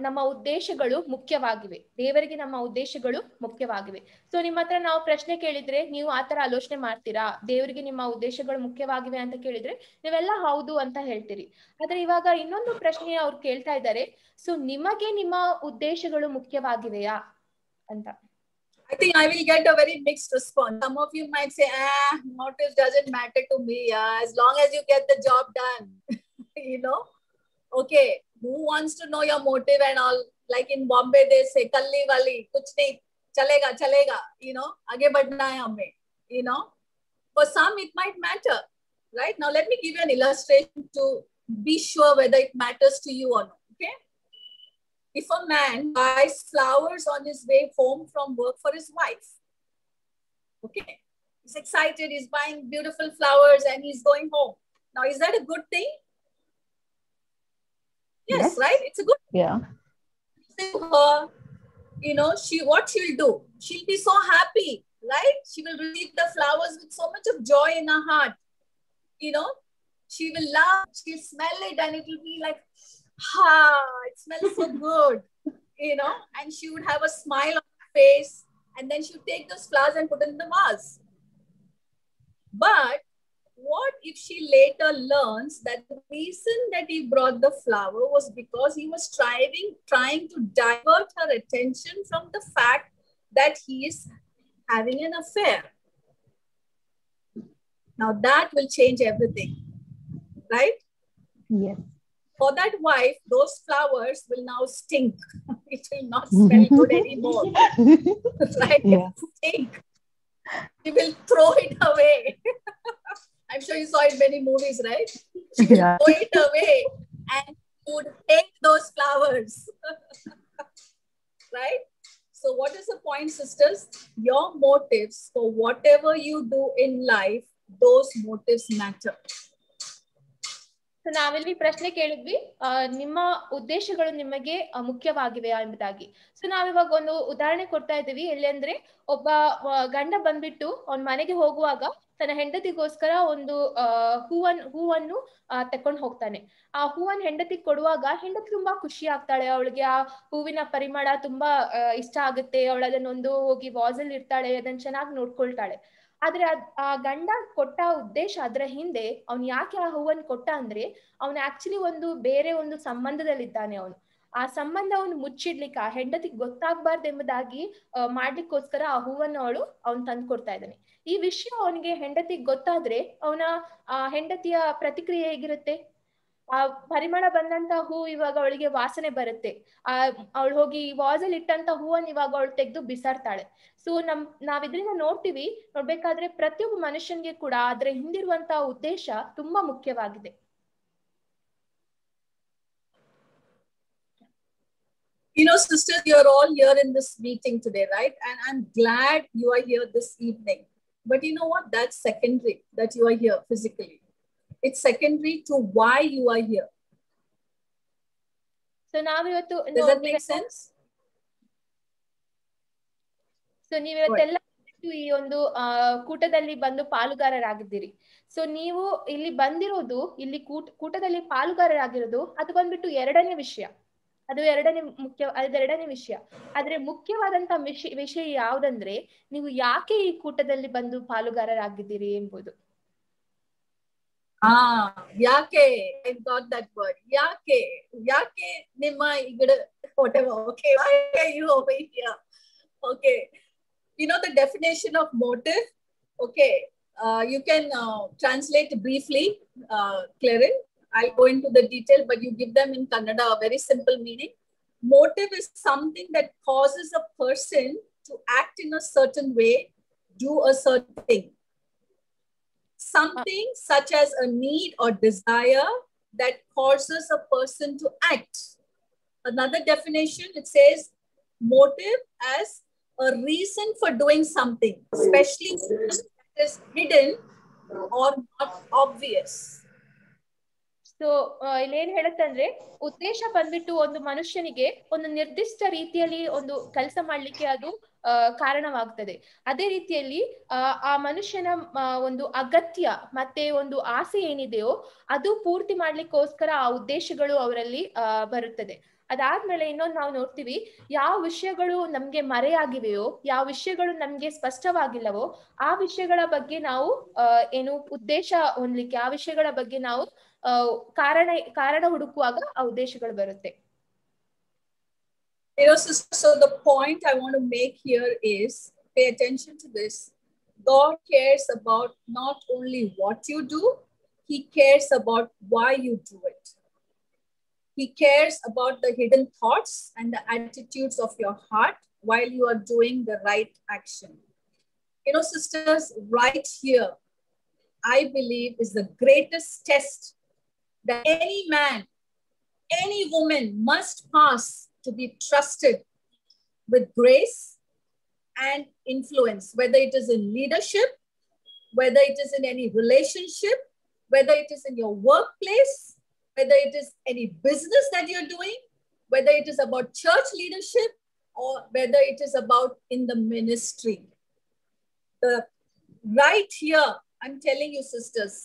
ನಮ್ಮ ಉದ್ದೇಶಗಳು ಮುಖ್ಯವಾಗಿವೆ. ದೇವರಿಗೆ ನಮ್ಮ ಉದ್ದೇಶಗಳು ಮುಖ್ಯವಾಗಿವೆ. ಸೊ ನಿಮ್ಮ ಹತ್ರ ನಾವು ಪ್ರಶ್ನೆ ಕೇಳಿದ್ರೆ ನೀವು ಆತರ ಆಲೋಚನೆ ಮಾಡ್ತೀರಾ? ದೇವರಿಗೆ ನಿಮ್ಮ ಉದ್ದೇಶಗಳು ಮುಖ್ಯವಾಗಿವೆ ಅಂತ ಕೇಳಿದ್ರೆ ನೀವೆಲ್ಲ ಹೌದು ಅಂತ ಹೇಳ್ತೀರಿ. ಆದ್ರೆ ಇವಾಗ ಇನ್ನೊಂದು ಪ್ರಶ್ನೆ ಅವ್ರು ಕೇಳ್ತಾ ಇದ್ದಾರೆ, ಸೊ ನಿಮಗೆ ನಿಮ್ಮ ಉದ್ದೇಶಗಳು ಮುಖ್ಯವಾಗಿವೆಯಾ ಅಂತ. I think I will get a very mixed response. Some of you might say, motive doesn't matter to me, as long as you get the job done. You know, okay, who wants to know your motive and all? Like in Bombay, they say, kalli wali, kuch nahi, chalega, you know, aage badhna hai hame, you know. For some, it might matter, right? Now, let me give you an illustration to be sure whether it matters to you or not, okay? If a man buys flowers on his way home from work for his wife, okay, he's excited, he's buying beautiful flowers and he's going home. Now, is that a good thing? Yes, right? It's a good thing. Yeah. Her, you know, what she'll do? She'll be so happy, right? She will receive the flowers with so much of joy in her heart. You know, she will love, she'll smell it and it will be like, it smells so good, you know, and she would have a smile on her face, and then she would take those flowers and put it in the vase. But what if she later learns that the reason that he brought the flower was because he was trying to divert her attention from the fact that he is having an affair? Now that will change everything, right? Yes. For that wife, those flowers will now stink. It will not smell good anymore. Right? Yeah. It will stink. She will throw it away. I'm sure you saw it in many movies, right? She will throw it away and would hate those flowers. Right? So what is the point, sisters? Your motives for whatever you do in life, those motives matter. So ನಾವಿಲ್ಲಿ ಪ್ರಶ್ನೆ ಕೇಳಿದ್ವಿ, ನಿಮ್ಮ ಉದ್ದೇಶಗಳು ನಿಮಗೆ ಮುಖ್ಯವಾಗಿವೆಯಾ ಎಂಬುದಾಗಿ. So ನಾವಿವಾಗ ಒಂದು ಉದಾಹರಣೆ ಕೊಡ್ತಾ ಇದ್ದೀವಿ. ಎಲ್ಲಿ ಅಂದ್ರೆ, ಒಬ್ಬ ಗಂಡ ಬಂದ್ಬಿಟ್ಟು ಅವ್ನ ಮನೆಗೆ ಹೋಗುವಾಗ ತನ್ನ ಹೆಂಡತಿಗೋಸ್ಕರ ಒಂದು ಹೂವನ್ನು ತಕೊಂಡು ಹೋಗ್ತಾನೆ. ಆ ಹೂವನ್ನು ಹೆಂಡತಿಗೆ ಕೊಡುವಾಗ ಹೆಂಡತಿ ತುಂಬಾ ಖುಷಿ ಆಗ್ತಾಳೆ. ಅವಳಿಗೆ ಆ ಹೂವಿನ ಪರಿಮಳ ತುಂಬಾ ಇಷ್ಟ ಆಗುತ್ತೆ. ಅವಳು ಅದನ್ನೊಂದು ಹೋಗಿ ವಾಸಲ್ಲಿ ಇರ್ತಾಳೆ, ಅದನ್ನ ಚೆನ್ನಾಗಿ ನೋಡ್ಕೊಳ್ತಾಳೆ. ಆದ್ರೆ ಆ ಗಂಡ ಕೊಟ್ಟ ಉದ್ದೇಶ, ಅದರ ಹಿಂದೆ ಅವ್ನು ಯಾಕೆ ಆ ಹೂವನ್ನು ಕೊಟ್ಟ ಅಂದ್ರೆ, ಅವನು ಆಕ್ಚುಲಿ ಬೇರೆ ಒಂದು ಸಂಬಂಧದಲ್ಲಿದ್ದಾನೆ. ಆ ಸಂಬಂಧ ಅವನು ಮುಚ್ಚಿಡ್ಲಿಕ್ಕೆ, ಆ ಹೆಂಡತಿಗೆ ಗೊತ್ತಾಗ್ಬಾರ್ದು ಎಂಬುದಾಗಿ ಮಾಡ್ಲಿಕ್ಕೋಸ್ಕರ ಆ ಹೂವನ್ನು ಅವನು ತಂದು ಕೊಡ್ತಾ ಇದ್ದಾನೆ. ಈ ವಿಷಯ ಅವನಿಗೆ ಹೆಂಡತಿಗೆ ಗೊತ್ತಾದ್ರೆ ಅವನ ಹೆಂಡತಿಯ ಪ್ರತಿಕ್ರಿಯೆ ಹೇಗಿರುತ್ತೆ? ಆ ಪರಿಮಳ ಬಂದಂತ ಹೂ ಇವಾಗ ಅವಳಿಗೆ ವಾಸನೆ ಬರುತ್ತೆ. ಅವಳು ಹೋಗಿ ವಾಸಲ್ಲಿ ಇಟ್ಟಂತ ಹೂವನ್ನು ಇವಾಗ ಅವಳು ತೆಗೆದು ಬಿಸಾಡ್ತಾಳೆ. ಸೊ ನಾವಿದ್ರಿಂದ ನೋಡ್ಬೇಕಾದ್ರೆ ಪ್ರತಿಯೊಬ್ಬ ಮನುಷ್ಯನ್ಗೆ ಕೂಡ ಅದ್ರ ಹಿಂದಿರುವಂತಹ ಉದ್ದೇಶ ತುಂಬಾ ಮುಖ್ಯವಾಗಿದೆ. You know, sisters, you're all here in this meeting today, right? And I'm glad you are here this evening. But you know what? That's secondary, that you are here physically. It's secondary to why you are here. So ನಾವಿವತ್ತು, does that make sense? So ನೀವಿವತ್ತೆಲ್ಲ ಈ ಒಂದು ಕೂಟದಲ್ಲಿ ಬಂದು ಪಾಲುಗಾರರಾಗಿದ್ದೀರಿ. So ನೀವು ಇಲ್ಲಿ ಬಂದಿರೋದು, ಇಲ್ಲಿ ಕೂಟದಲ್ಲಿ ಪಾಲುಗಾರರಾಗಿರೋದು, ಅದು ಬಂದ್ಬಿಟ್ಟು ಎರಡನೇ ವಿಷಯ. ಅದು ಎರಡನೇ ವಿಷಯ. ಆದ್ರೆ ಮುಖ್ಯವಾದಂತ ವಿಷಯ ಯಾವ್ದಂದ್ರೆ, ನೀವು ಯಾಕೆ ಈ ಕೂಟದಲ್ಲಿ ಬಂದು ಪಾಲುಗಾರರಾಗಿದ್ದೀರಿ ಎಂಬುದು. Yake, I got that word. Yake nimma igada whatever. Okay, why are you over here? Okay, you know the definition of motive. Okay, you can translate briefly, Clarin. I'll go into the detail, but you give them in Kannada a very simple meaning. Motive is something that causes a person to act in a certain way, do a certain thing. Something such as a need or desire that causes a person to act. Another definition, it says motive as a reason for doing something, especially that is hidden or not obvious. So ಇಲ್ಲೇನ್ ಹೇಳುತ್ತಂದ್ರೆ ಉದ್ದೇಶ ಬಂದ್ಬಿಟ್ಟು ಒಂದು ಮನುಷ್ಯನಿಗೆ ಒಂದು ನಿರ್ದಿಷ್ಟ ರೀತಿಯಲ್ಲಿ ಒಂದು ಕೆಲಸ ಮಾಡ್ಲಿಕ್ಕೆ ಅದು ಕಾರಣವಾಗ್ತದೆ. ಅದೇ ರೀತಿಯಲ್ಲಿ ಆ ಮನುಷ್ಯನ ಒಂದು ಅಗತ್ಯ ಮತ್ತೆ ಒಂದು ಆಸೆ ಏನಿದೆಯೋ ಅದು ಪೂರ್ತಿ ಮಾಡ್ಲಿಕ್ಕೋಸ್ಕರ ಆ ಉದ್ದೇಶಗಳು ಅವರಲ್ಲಿ ಬರುತ್ತದೆ. ಅದಾದ್ಮೇಲೆ ಇನ್ನೊಂದು ನಾವು ನೋಡ್ತೀವಿ, ಯಾವ ವಿಷಯಗಳು ನಮ್ಗೆ ಮರೆಯಾಗಿವೆಯೋ, ಯಾವ ವಿಷಯಗಳು ನಮ್ಗೆ ಸ್ಪಷ್ಟವಾಗಿಲ್ಲವೋ ಆ ವಿಷಯಗಳ ಬಗ್ಗೆ ನಾವು ಏನು ಉದ್ದೇಶ ಹೊಂದ್ಲಿಕ್ಕೆ, ಆ ವಿಷಯಗಳ ಬಗ್ಗೆ ನಾವು ಕಾರಣ ಹುಡುಕುವಾಗ ಆ ಉದ್ದೇಶಗಳು ಬರುತ್ತೆ. So the point I want to make here is, pay attention to this. God cares about not only what you do, he cares about why you do it. He cares about the hidden thoughts and the attitudes of your heart while you are doing the right action. You know, sisters, right here, I believe is the greatest test that any man, any woman must pass to be trusted with grace and influence, whether it is in leadership, whether it is in any relationship, whether it is in your workplace, whether it is any business that you're doing, whether it is about church leadership, or whether it is about in the ministry. Right here, I'm telling you, sisters,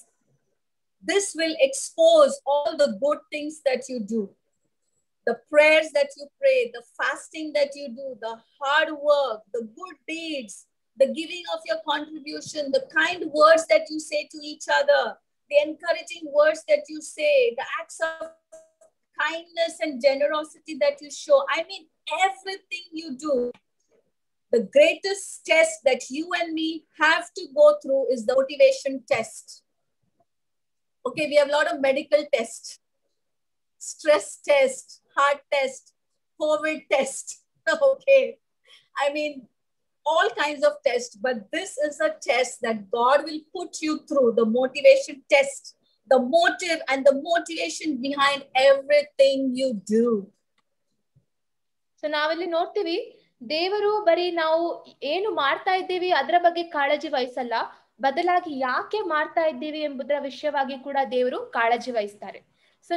this will expose all the good things that you do. The prayers that you pray, the fasting that you do, the hard work, the good deeds, the giving of your contribution, the kind words that you say to each other, the encouraging words that you say, the acts of kindness and generosity that you show. I mean, everything you do. The greatest test that you and me have to go through is the motivation test. Okay, we have a lot of medical tests, stress test, heart test, COVID test. Okay, I mean, all kinds of tests, but this is a test that God will put you through, the motivation test, the motive and the motivation behind everything you do. So ನಾವಿಲ್ಲಿ ನೋಡ್ತೀವಿ, ದೇವರು ಬರೀ ನಾವು ಏನು ಮಾಡ್ತಾ ಇದ್ದೀವಿ ಅದರ ಬಗ್ಗೆ ಕಾಳಜಿ ವಹಿಸಲ್ಲ, ಬದಲಾಗಿ ಯಾಕೆ ಮಾಡ್ತಾ ಇದ್ದೀವಿ ಎಂಬುದರ ವಿಷಯವಾಗಿ ಕೂಡ ದೇವರು ಕಾಳಜಿ ವಹಿಸ್ತಾರೆ. ಸೊ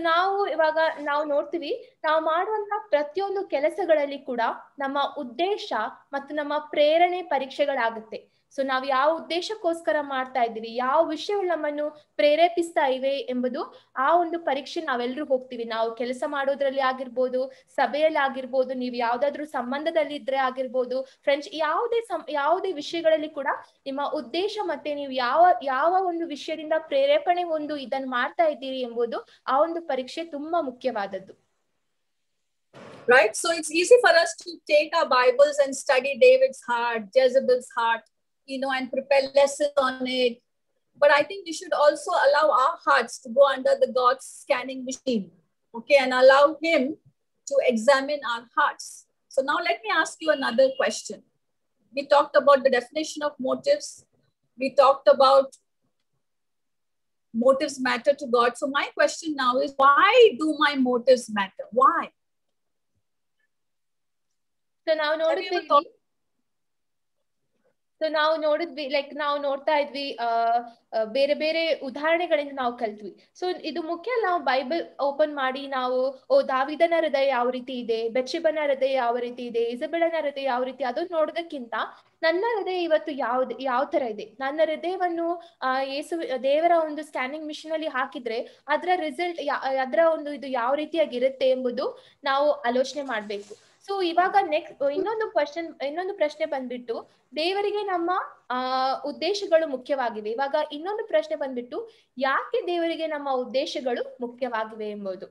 ಇವಾಗ ನಾವು ನೋಡ್ತೀವಿ, ನಾವು ಮಾಡುವಂತಹ ಪ್ರತಿಯೊಂದು ಕೆಲಸಗಳಲ್ಲಿ ಕೂಡ ನಮ್ಮ ಉದ್ದೇಶ ಮತ್ತು ನಮ್ಮ ಪ್ರೇರಣೆ ಪರೀಕ್ಷೆಗಳಾಗುತ್ತೆ. ಸೊ ನಾವು ಯಾವ ಉದ್ದೇಶಕ್ಕೋಸ್ಕರ ಮಾಡ್ತಾ ಇದ್ದೀವಿ, ಯಾವ ವಿಷಯಗಳು ನಮ್ಮನ್ನು ಪ್ರೇರೇಪಿಸ್ತಾ ಇವೆ ಎಂಬುದು ಆ ಒಂದು ಪರೀಕ್ಷೆ ನಾವೆಲ್ಲರೂ ಹೋಗ್ತೀವಿ. ನಾವು ಕೆಲಸ ಮಾಡೋದ್ರಲ್ಲಿ ಆಗಿರ್ಬೋದು, ಸಭೆಯಲ್ಲಿ ಆಗಿರ್ಬೋದು, ನೀವು ಯಾವ್ದಾದ್ರು ಸಂಬಂಧದಲ್ಲಿ ಇದ್ರೆ ಆಗಿರ್ಬೋದು, ಫ್ರೆಂಡ್ಸ್, ಯಾವುದೇ ವಿಷಯಗಳಲ್ಲಿ ಕೂಡ ನಿಮ್ಮ ಉದ್ದೇಶ ಮತ್ತೆ ನೀವು ಯಾವ ಒಂದು ವಿಷಯದಿಂದ ಪ್ರೇರೇಪಣೆ ಒಂದು ಇದನ್ನು ಮಾಡ್ತಾ ಇದ್ದೀರಿ ಎಂಬುದು ಆ ಒಂದು ಪರೀಕ್ಷೆ ತುಂಬಾ ಮುಖ್ಯವಾದದ್ದು. Right? So it's easy for us to take our Bibles and study David's heart, Jezebel's heart, you know, and prepare lessons on it. But I think we should also allow our hearts to go under the God's scanning machine, okay, and allow him to examine our hearts. So now let me ask you another question. We talked about the definition of motives. We talked about motives matter to God. So my question now is, why do my motives matter? Why? So ನಾವು ನೋಡಿದ್ವಿ, like ನಾವು ನೋಡ್ತಾ ಇದ್ವಿ, ಬೇರೆ ಬೇರೆ ಉದಾಹರಣೆಗಳಿಂದ ನಾವು ಕಲ್ತ್ವಿ. So ಇದು ಮುಖ್ಯ. ನಾವು ಬೈಬಲ್ ಓಪನ್ ಮಾಡಿ ನಾವು ದಾವಿದನ ಹೃದಯ ಯಾವ ರೀತಿ ಇದೆ, ಬೆತ್ಷೆಬನ ಹೃದಯ ಯಾವ ರೀತಿ ಇದೆ, ಇಸಬೆಳನ ಹೃದಯ ಯಾವ ರೀತಿ, ಅದನ್ನ ನೋಡೋದಕ್ಕಿಂತ ನನ್ನ ಹೃದಯ ಇವತ್ತು ಯಾವ ತರ ಇದೆ, ನನ್ನ ಹೃದಯವನ್ನು ದೇವರ ಒಂದು ಸ್ಕ್ಯಾನಿಂಗ್ ಮಿಷಿನ್ ಅಲ್ಲಿ ಹಾಕಿದ್ರೆ ಅದರ ರಿಸಲ್ಟ್, ಅದರ ಒಂದು ಇದು ಯಾವ ರೀತಿಯಾಗಿರುತ್ತೆ ಎಂಬುದು ನಾವು ಆಲೋಚನೆ ಮಾಡ್ಬೇಕು. ಸೊ ಇವಾಗ ಇನ್ನೊಂದು ಪ್ರಶ್ನೆ ಬಂದ್ಬಿಟ್ಟು, ದೇವರಿಗೆ ನಮ್ಮ ಉದ್ದೇಶಗಳು ಮುಖ್ಯವಾಗಿವೆ. ಇವಾಗ ಇನ್ನೊಂದು ಪ್ರಶ್ನೆ ಬಂದ್ಬಿಟ್ಟು, ಯಾಕೆ ದೇವರಿಗೆ ನಮ್ಮ ಉದ್ದೇಶಗಳು ಮುಖ್ಯವಾಗಿವೆ ಎಂಬುದು.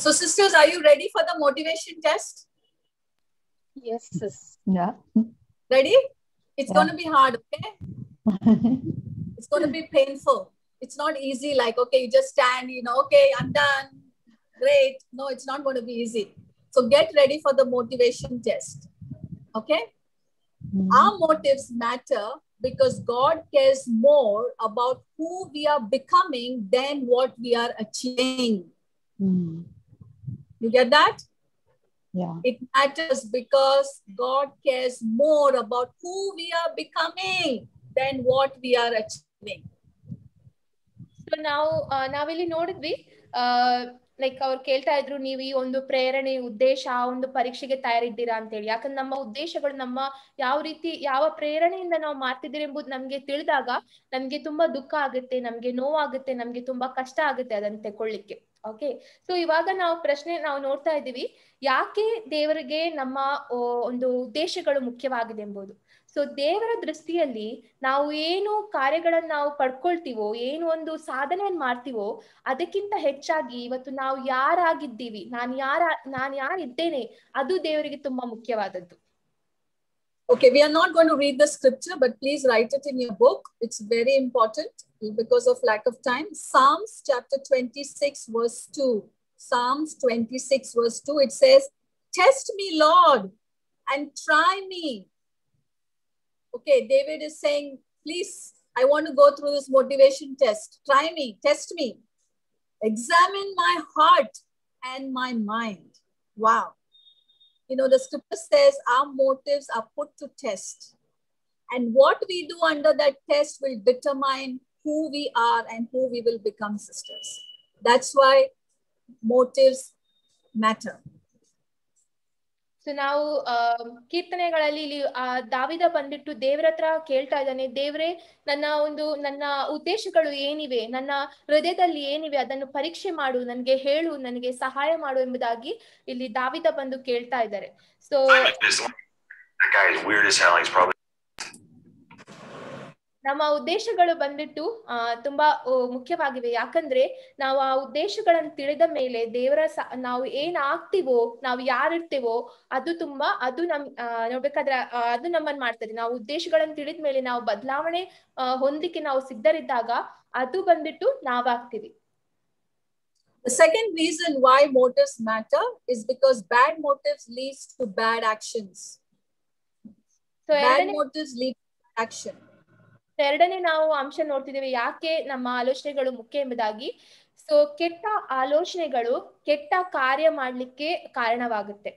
So sisters, are you ready for the motivation test? Yes, sis. Yeah. Ready? It's going to be hard, okay? It's going to be painful. It's not easy like, okay, you just stand, you know, okay, I'm done. Great. No, it's not going to be easy. So get ready for the motivation test. Okay? Our motives matter because God cares more about who we are becoming than what we are achieving. You get that? Yeah. It matters because God cares more about who we are becoming than what we are achieving. So ನಾವಿಲ್ಲಿ ನೋಡಿದ್ವಿ like ಅವ್ರು ಕೇಳ್ತಾ ಇದ್ರು, ನೀವು ಈ ಒಂದು ಪ್ರೇರಣೆ ಉದ್ದೇಶ ಒಂದು ಪರೀಕ್ಷೆಗೆ ತಯಾರಿದ್ದೀರಾ ಅಂತ ಹೇಳಿ. ಯಾಕಂದ್ರೆ ನಮ್ಮ ಉದ್ದೇಶಗಳು ನಮ್ಮ ಯಾವ ಪ್ರೇರಣೆಯಿಂದ ನಾವು ಮಾಡ್ತಿದ್ದೀರಿ ಎಂಬುದು ನಮ್ಗೆ ತಿಳಿದಾಗ ನಮ್ಗೆ ತುಂಬಾ ದುಃಖ ಆಗುತ್ತೆ, ನಮ್ಗೆ ನೋವಾಗುತ್ತೆ, ನಮ್ಗೆ ತುಂಬಾ ಕಷ್ಟ ಆಗುತ್ತೆ ಅದನ್ನ ತಗೊಳ್ಳಿಕ್ಕೆ. ಓಕೆ, ಸೊ ಇವಾಗ ನಾವು ನೋಡ್ತಾ ಇದ್ದೀವಿ ಯಾಕೆ ದೇವರಿಗೆ ನಮ್ಮ ಒಂದು ಉದ್ದೇಶಗಳು ಮುಖ್ಯವಾಗಿದೆ ಎಂಬುದು. ಸೊ ದೇವರ ದೃಷ್ಟಿಯಲ್ಲಿ ನಾವು ಏನು ಕಾರ್ಯಗಳನ್ನ ನಾವು ಪಡ್ಕೊಳ್ತೀವೋ, ಏನು ಒಂದು ಸಾಧನೆಯನ್ನು ಮಾಡ್ತೀವೋ, ಅದಕ್ಕಿಂತ ಹೆಚ್ಚಾಗಿ ಇವತ್ತು ನಾವು ಯಾರಾಗಿದ್ದೀವಿ, ನಾನು ಯಾರಿದ್ದೇನೆ, ಅದು ದೇವರಿಗೆ ತುಂಬಾ ಮುಖ್ಯವಾದದ್ದು. Okay, we are not going to read the scripture, but please write it in your book. It's very important because of lack of time. Psalms chapter 26 verse 2. Psalms 26 verse 2, it says, "Test me, Lord, and try me." Okay, David is saying, please, I want to go through this motivation test. Try me, test me. Examine my heart and my mind. Wow. You know, the scripture says our motives are put to test. And what we do under that test will determine who we are and who we will become, sisters. That's why motives matter. So ನಾವು ಕೀರ್ತನೆಗಳಲ್ಲಿ ಇಲ್ಲಿ ದಾವಿದ ಬಂದ್ಬಿಟ್ಟು ದೇವರ ಹತ್ರ ಕೇಳ್ತಾ ಇದ್ದಾನೆ, ದೇವ್ರೆ ನನ್ನ ಉದ್ದೇಶಗಳು ಏನಿವೆ, ನನ್ನ ಹೃದಯದಲ್ಲಿ ಏನಿವೆ ಅದನ್ನು ಪರೀಕ್ಷೆ ಮಾಡು, ನನಗೆ ಹೇಳು, ನನಗೆ ಸಹಾಯ ಮಾಡು ಎಂಬುದಾಗಿ ಇಲ್ಲಿ ದಾವಿದ ಬಂದು ಕೇಳ್ತಾ ಇದ್ದಾರೆ. ಸೊ ನಮ್ಮ ಉದ್ದೇಶಗಳು ಬಂದ್ಬಿಟ್ಟು ತುಂಬಾ ಮುಖ್ಯವಾಗಿವೆ. ಯಾಕಂದ್ರೆ ನಾವು ಆ ಉದ್ದೇಶಗಳನ್ನು ತಿಳಿದ ಮೇಲೆ ನಾವು ಏನ್ ಆಗ್ತೀವೋ, ನಾವು ಯಾರಿರ್ತೇವೋ ಅದು ನೋಡ್ಬೇಕಾದ್ರೆ ಅದು ನಮ್ಮನ್ನ ಮಾಡ್ತದೆ. ನಾವು ಉದ್ದೇಶಗಳನ್ನು ತಿಳಿದ ಮೇಲೆ ನಾವು ಬದಲಾವಣೆ ಹೊಂದಲಿಕ್ಕೆ ನಾವು ಸಿದ್ಧರಿದ್ದಾಗ ಅದು ಬಂದ್ಬಿಟ್ಟು ನಾವಾಗ್ತೀವಿ. The second reason why motives matter is because bad motives leads to bad actions. So bad motives lead to action. ಎರಡನೇ ನಾವು ಅಂಶ ನೋಡ್ತಿದ್ದೇವೆ ಯಾಕೆ ನಮ್ಮ ಆಲೋಚನೆಗಳು ಮುಖ್ಯ ಎಂಬುದಾಗಿ. ಸೊ ಕೆಟ್ಟ ಆಲೋಚನೆಗಳು ಕೆಟ್ಟ ಕಾರ್ಯ ಮಾಡ್ಲಿಕ್ಕೆ ಕಾರಣವಾಗುತ್ತೆ.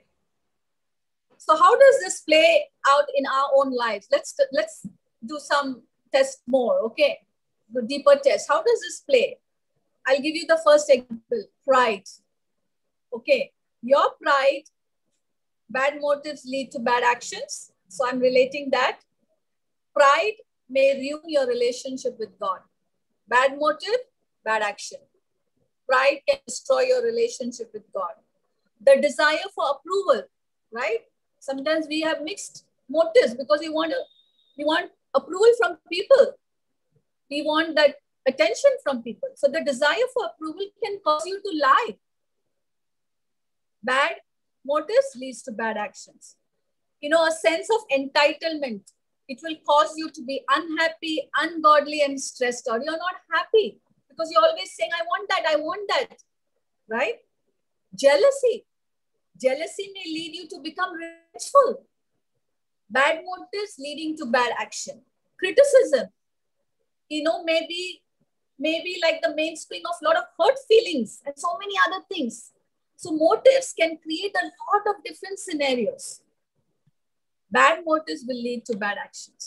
So how does this play out in our own lives? Let's do some test more, okay? The deeper test. How does this play? I'll give you the first example. Pride. Okay, your pride, bad motives lead to bad actions. So I'm relating that. Pride may ruin your relationship with God. Bad motive, bad action. Pride can destroy your relationship with God. The desire for approval, right? Sometimes we have mixed motives because we want approval from people. We want that attention from people. So the desire for approval can cause you to lie. Bad motives leads to bad actions. You know, a sense of entitlement. It will cause you to be unhappy, ungodly, and stressed out. You're not happy because you're always saying, I want that, right? Jealousy. Jealousy may lead you to become revengeful. Bad motives leading to bad action. Criticism, you know, maybe like the mainspring of a lot of hurt feelings and so many other things. So motives can create a lot of different scenarios. Bad motives will lead to bad actions.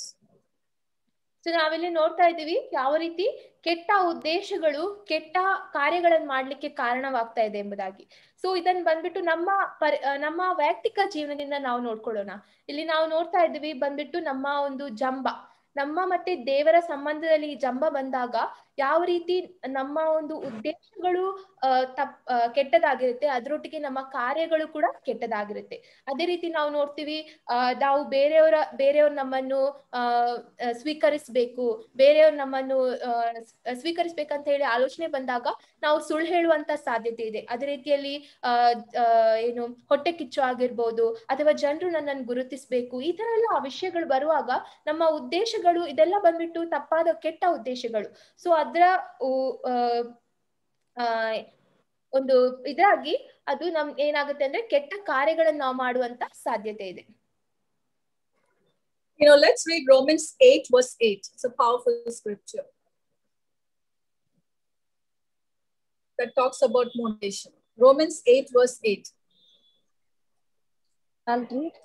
So ನಾವಿಲ್ಲಿ ನೋಡ್ತಾ ಇದ್ದೀವಿ ಯಾವ ರೀತಿ ಕೆಟ್ಟ ಉದ್ದೇಶಗಳು ಕೆಟ್ಟ ಕಾರ್ಯಗಳನ್ನು ಮಾಡ್ಲಿಕ್ಕೆ ಕಾರಣವಾಗ್ತಾ ಇದೆ ಎಂಬುದಾಗಿ. ಸೊ ಇದನ್ನ ಬಂದ್ಬಿಟ್ಟು ನಮ್ಮ ವೈಯಕ್ತಿಕ ಜೀವನದಿಂದ ನಾವು ನೋಡ್ಕೊಳ್ಳೋಣ. ಇಲ್ಲಿ ನಾವು ನೋಡ್ತಾ ಇದ್ದೀವಿ ಬಂದ್ಬಿಟ್ಟು ನಮ್ಮ ಮತ್ತೆ ದೇವರ ಸಂಬಂಧದಲ್ಲಿ ಈ ಜಂಬ ಬಂದಾಗ ಯಾವ ರೀತಿ ನಮ್ಮ ಒಂದು ಉದ್ದೇಶಗಳು ಕೆಟ್ಟದಾಗಿರುತ್ತೆ, ಅದರೊಟ್ಟಿಗೆ ನಮ್ಮ ಕಾರ್ಯಗಳು ಕೂಡ ಕೆಟ್ಟದಾಗಿರುತ್ತೆ. ಅದೇ ರೀತಿ ನಾವು ನೋಡ್ತೀವಿ, ನಾವು ಬೇರೆಯವ್ರ ನಮ್ಮನ್ನು ಸ್ವೀಕರಿಸ್ಬೇಕು, ಬೇರೆಯವ್ರು ನಮ್ಮನ್ನು ಸ್ವೀಕರಿಸ್ಬೇಕಂತ ಹೇಳಿ ಆಲೋಚನೆ ಬಂದಾಗ ನಾವು ಸುಳ್ಳು ಹೇಳುವಂತ ಸಾಧ್ಯತೆ ಇದೆ. ಅದೇ ರೀತಿಯಲ್ಲಿ ಹೊಟ್ಟೆ ಕಿಚ್ಚು ಆಗಿರ್ಬೋದು, ಅಥವಾ ಜನರು ನನ್ನನ್ನು ಗುರುತಿಸ್ಬೇಕು, ಈ ತರ ಎಲ್ಲ ಆ ವಿಷಯಗಳು ಬರುವಾಗ ನಮ್ಮ ಉದ್ದೇಶಗಳು ಇದೆಲ್ಲ ಬಂದ್ಬಿಟ್ಟು ತಪ್ಪಾದ ಕೆಟ್ಟ ಉದ್ದೇಶಗಳು. ಸೊ ಅದರ ಒಂದು ಇದಾಗಿ ಅದು ಏನಾಗುತ್ತೆ ಅಂದ್ರೆ ಕೆಟ್ಟ ಕಾರ್ಯಗಳನ್ನು ನಾವು ಮಾಡುವಂತ ಸಾಧ್ಯತೆ ಇದೆ. You know, let's read Romans 8 verse 8. It's a powerful scripture that talks about motivation. Romans 8 verse 8. I'll read.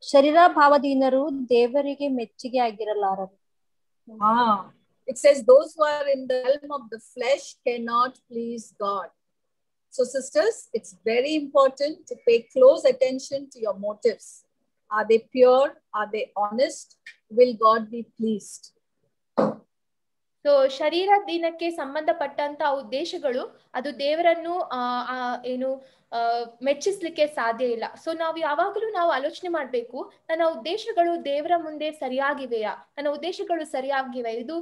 ಶರೀರ ಭಾವದೀನರು ದೇವರಿಗೆ ಮೆಚ್ಚುಗೆ ಆಗಿರಲಾರರು. It says those who are in the realm of the flesh cannot please God. So sisters, it's very important to pay close attention to your motives. Are they pure? Are they honest? Will God be pleased? So ಶರೀರ ದಿನಕ್ಕೆ ಸಂಬಂಧಪಟ್ಟಂತ ಉದ್ದೇಶಗಳು ಅದು ದೇವರನ್ನು ಏನು ಮೆಚ್ಚಿಸ್ಲಿಕ್ಕೆ ಸಾಧ್ಯ ಇಲ್ಲ. So ನಾವು ಯಾವಾಗಲೂ ನಾವು ಆಲೋಚನೆ ಮಾಡ್ಬೇಕು, ನನ್ನ ಉದ್ದೇಶಗಳು ದೇವರ ಮುಂದೆ ಸರಿಯಾಗಿವೆಯಾ, ನನ್ನ ಉದ್ದೇಶಗಳು ಸರಿಯಾಗಿವೆ, ಇದು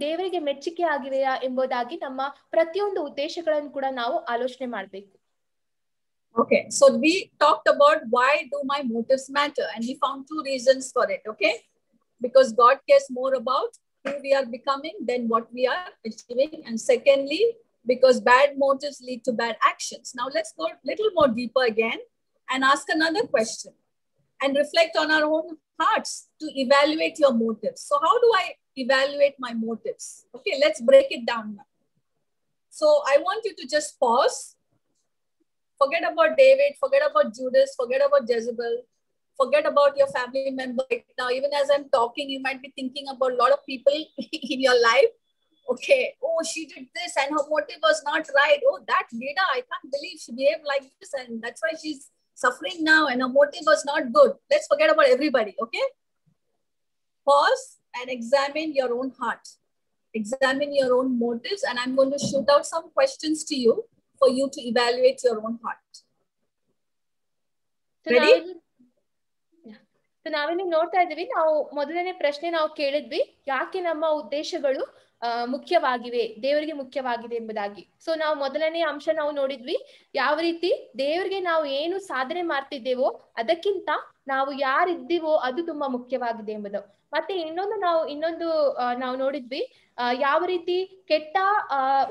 ದೇವರಿಗೆ ಮೆಚ್ಚುಗೆ ಆಗಿವೆಯಾ ಎಂಬುದಾಗಿ ನಮ್ಮ ಪ್ರತಿಯೊಂದು ಉದ್ದೇಶಗಳನ್ನು ಕೂಡ ನಾವು ಆಲೋಚನೆ ಮಾಡ್ಬೇಕು. Okay, so we talked about why do my motives matter, and we found 2 reasons for it. Okay, because God cares more about who we are becoming than what we are achieving, and secondly, because bad motives lead to bad actions. Now let's go a little more deeper again and ask another question and reflect on our own hearts to evaluate your motives. So how do I evaluate my motives? Okay, let's break it down now. So I want you to just pause. Forget about David, forget about Judas, forget about Jezebel, forget about your family member. Now, even as I'm talking, you might be thinking about a lot of people in your life. Okay, oh, she did this and her motive was not right. Oh, that Leda, I can't believe she behaved like this and that's why she's suffering now and her motive was not good. Let's forget about everybody, okay? Pause and examine your own heart. Examine your own motives, and I'm going to shoot out some questions to you for you to evaluate your own heart. Ready? ನಾವಿಲ್ಲಿ ನೋಡ್ತಾ ಇದೀವಿ, ನಾವು ಮೊದಲನೇ ಪ್ರಶ್ನೆ ನಾವು ಕೇಳಿದ್ವಿ, ಯಾಕೆ ನಮ್ಮ ಉದ್ದೇಶಗಳು ಮುಖ್ಯವಾಗಿವೆ, ದೇವರಿಗೆ ಮುಖ್ಯವಾಗಿದೆ ಎಂಬುದಾಗಿ. ಸೊ ನಾವು ಮೊದಲನೇ ಅಂಶ ನಾವು ನೋಡಿದ್ವಿ, ಯಾವ ರೀತಿ ದೇವರಿಗೆ ನಾವು ಏನು ಸಾಧನೆ ಮಾಡ್ತಿದ್ದೇವೋ ಅದಕ್ಕಿಂತ ನಾವು ಯಾರಿದ್ದೀವೋ ಅದು ತುಂಬಾ ಮುಖ್ಯವಾಗಿದೆ ಎಂಬುದು. ಮತ್ತೆ ಇನ್ನೊಂದು ನಾವು ನೋಡಿದ್ವಿ, ಯಾವ ರೀತಿ ಕೆಟ್ಟ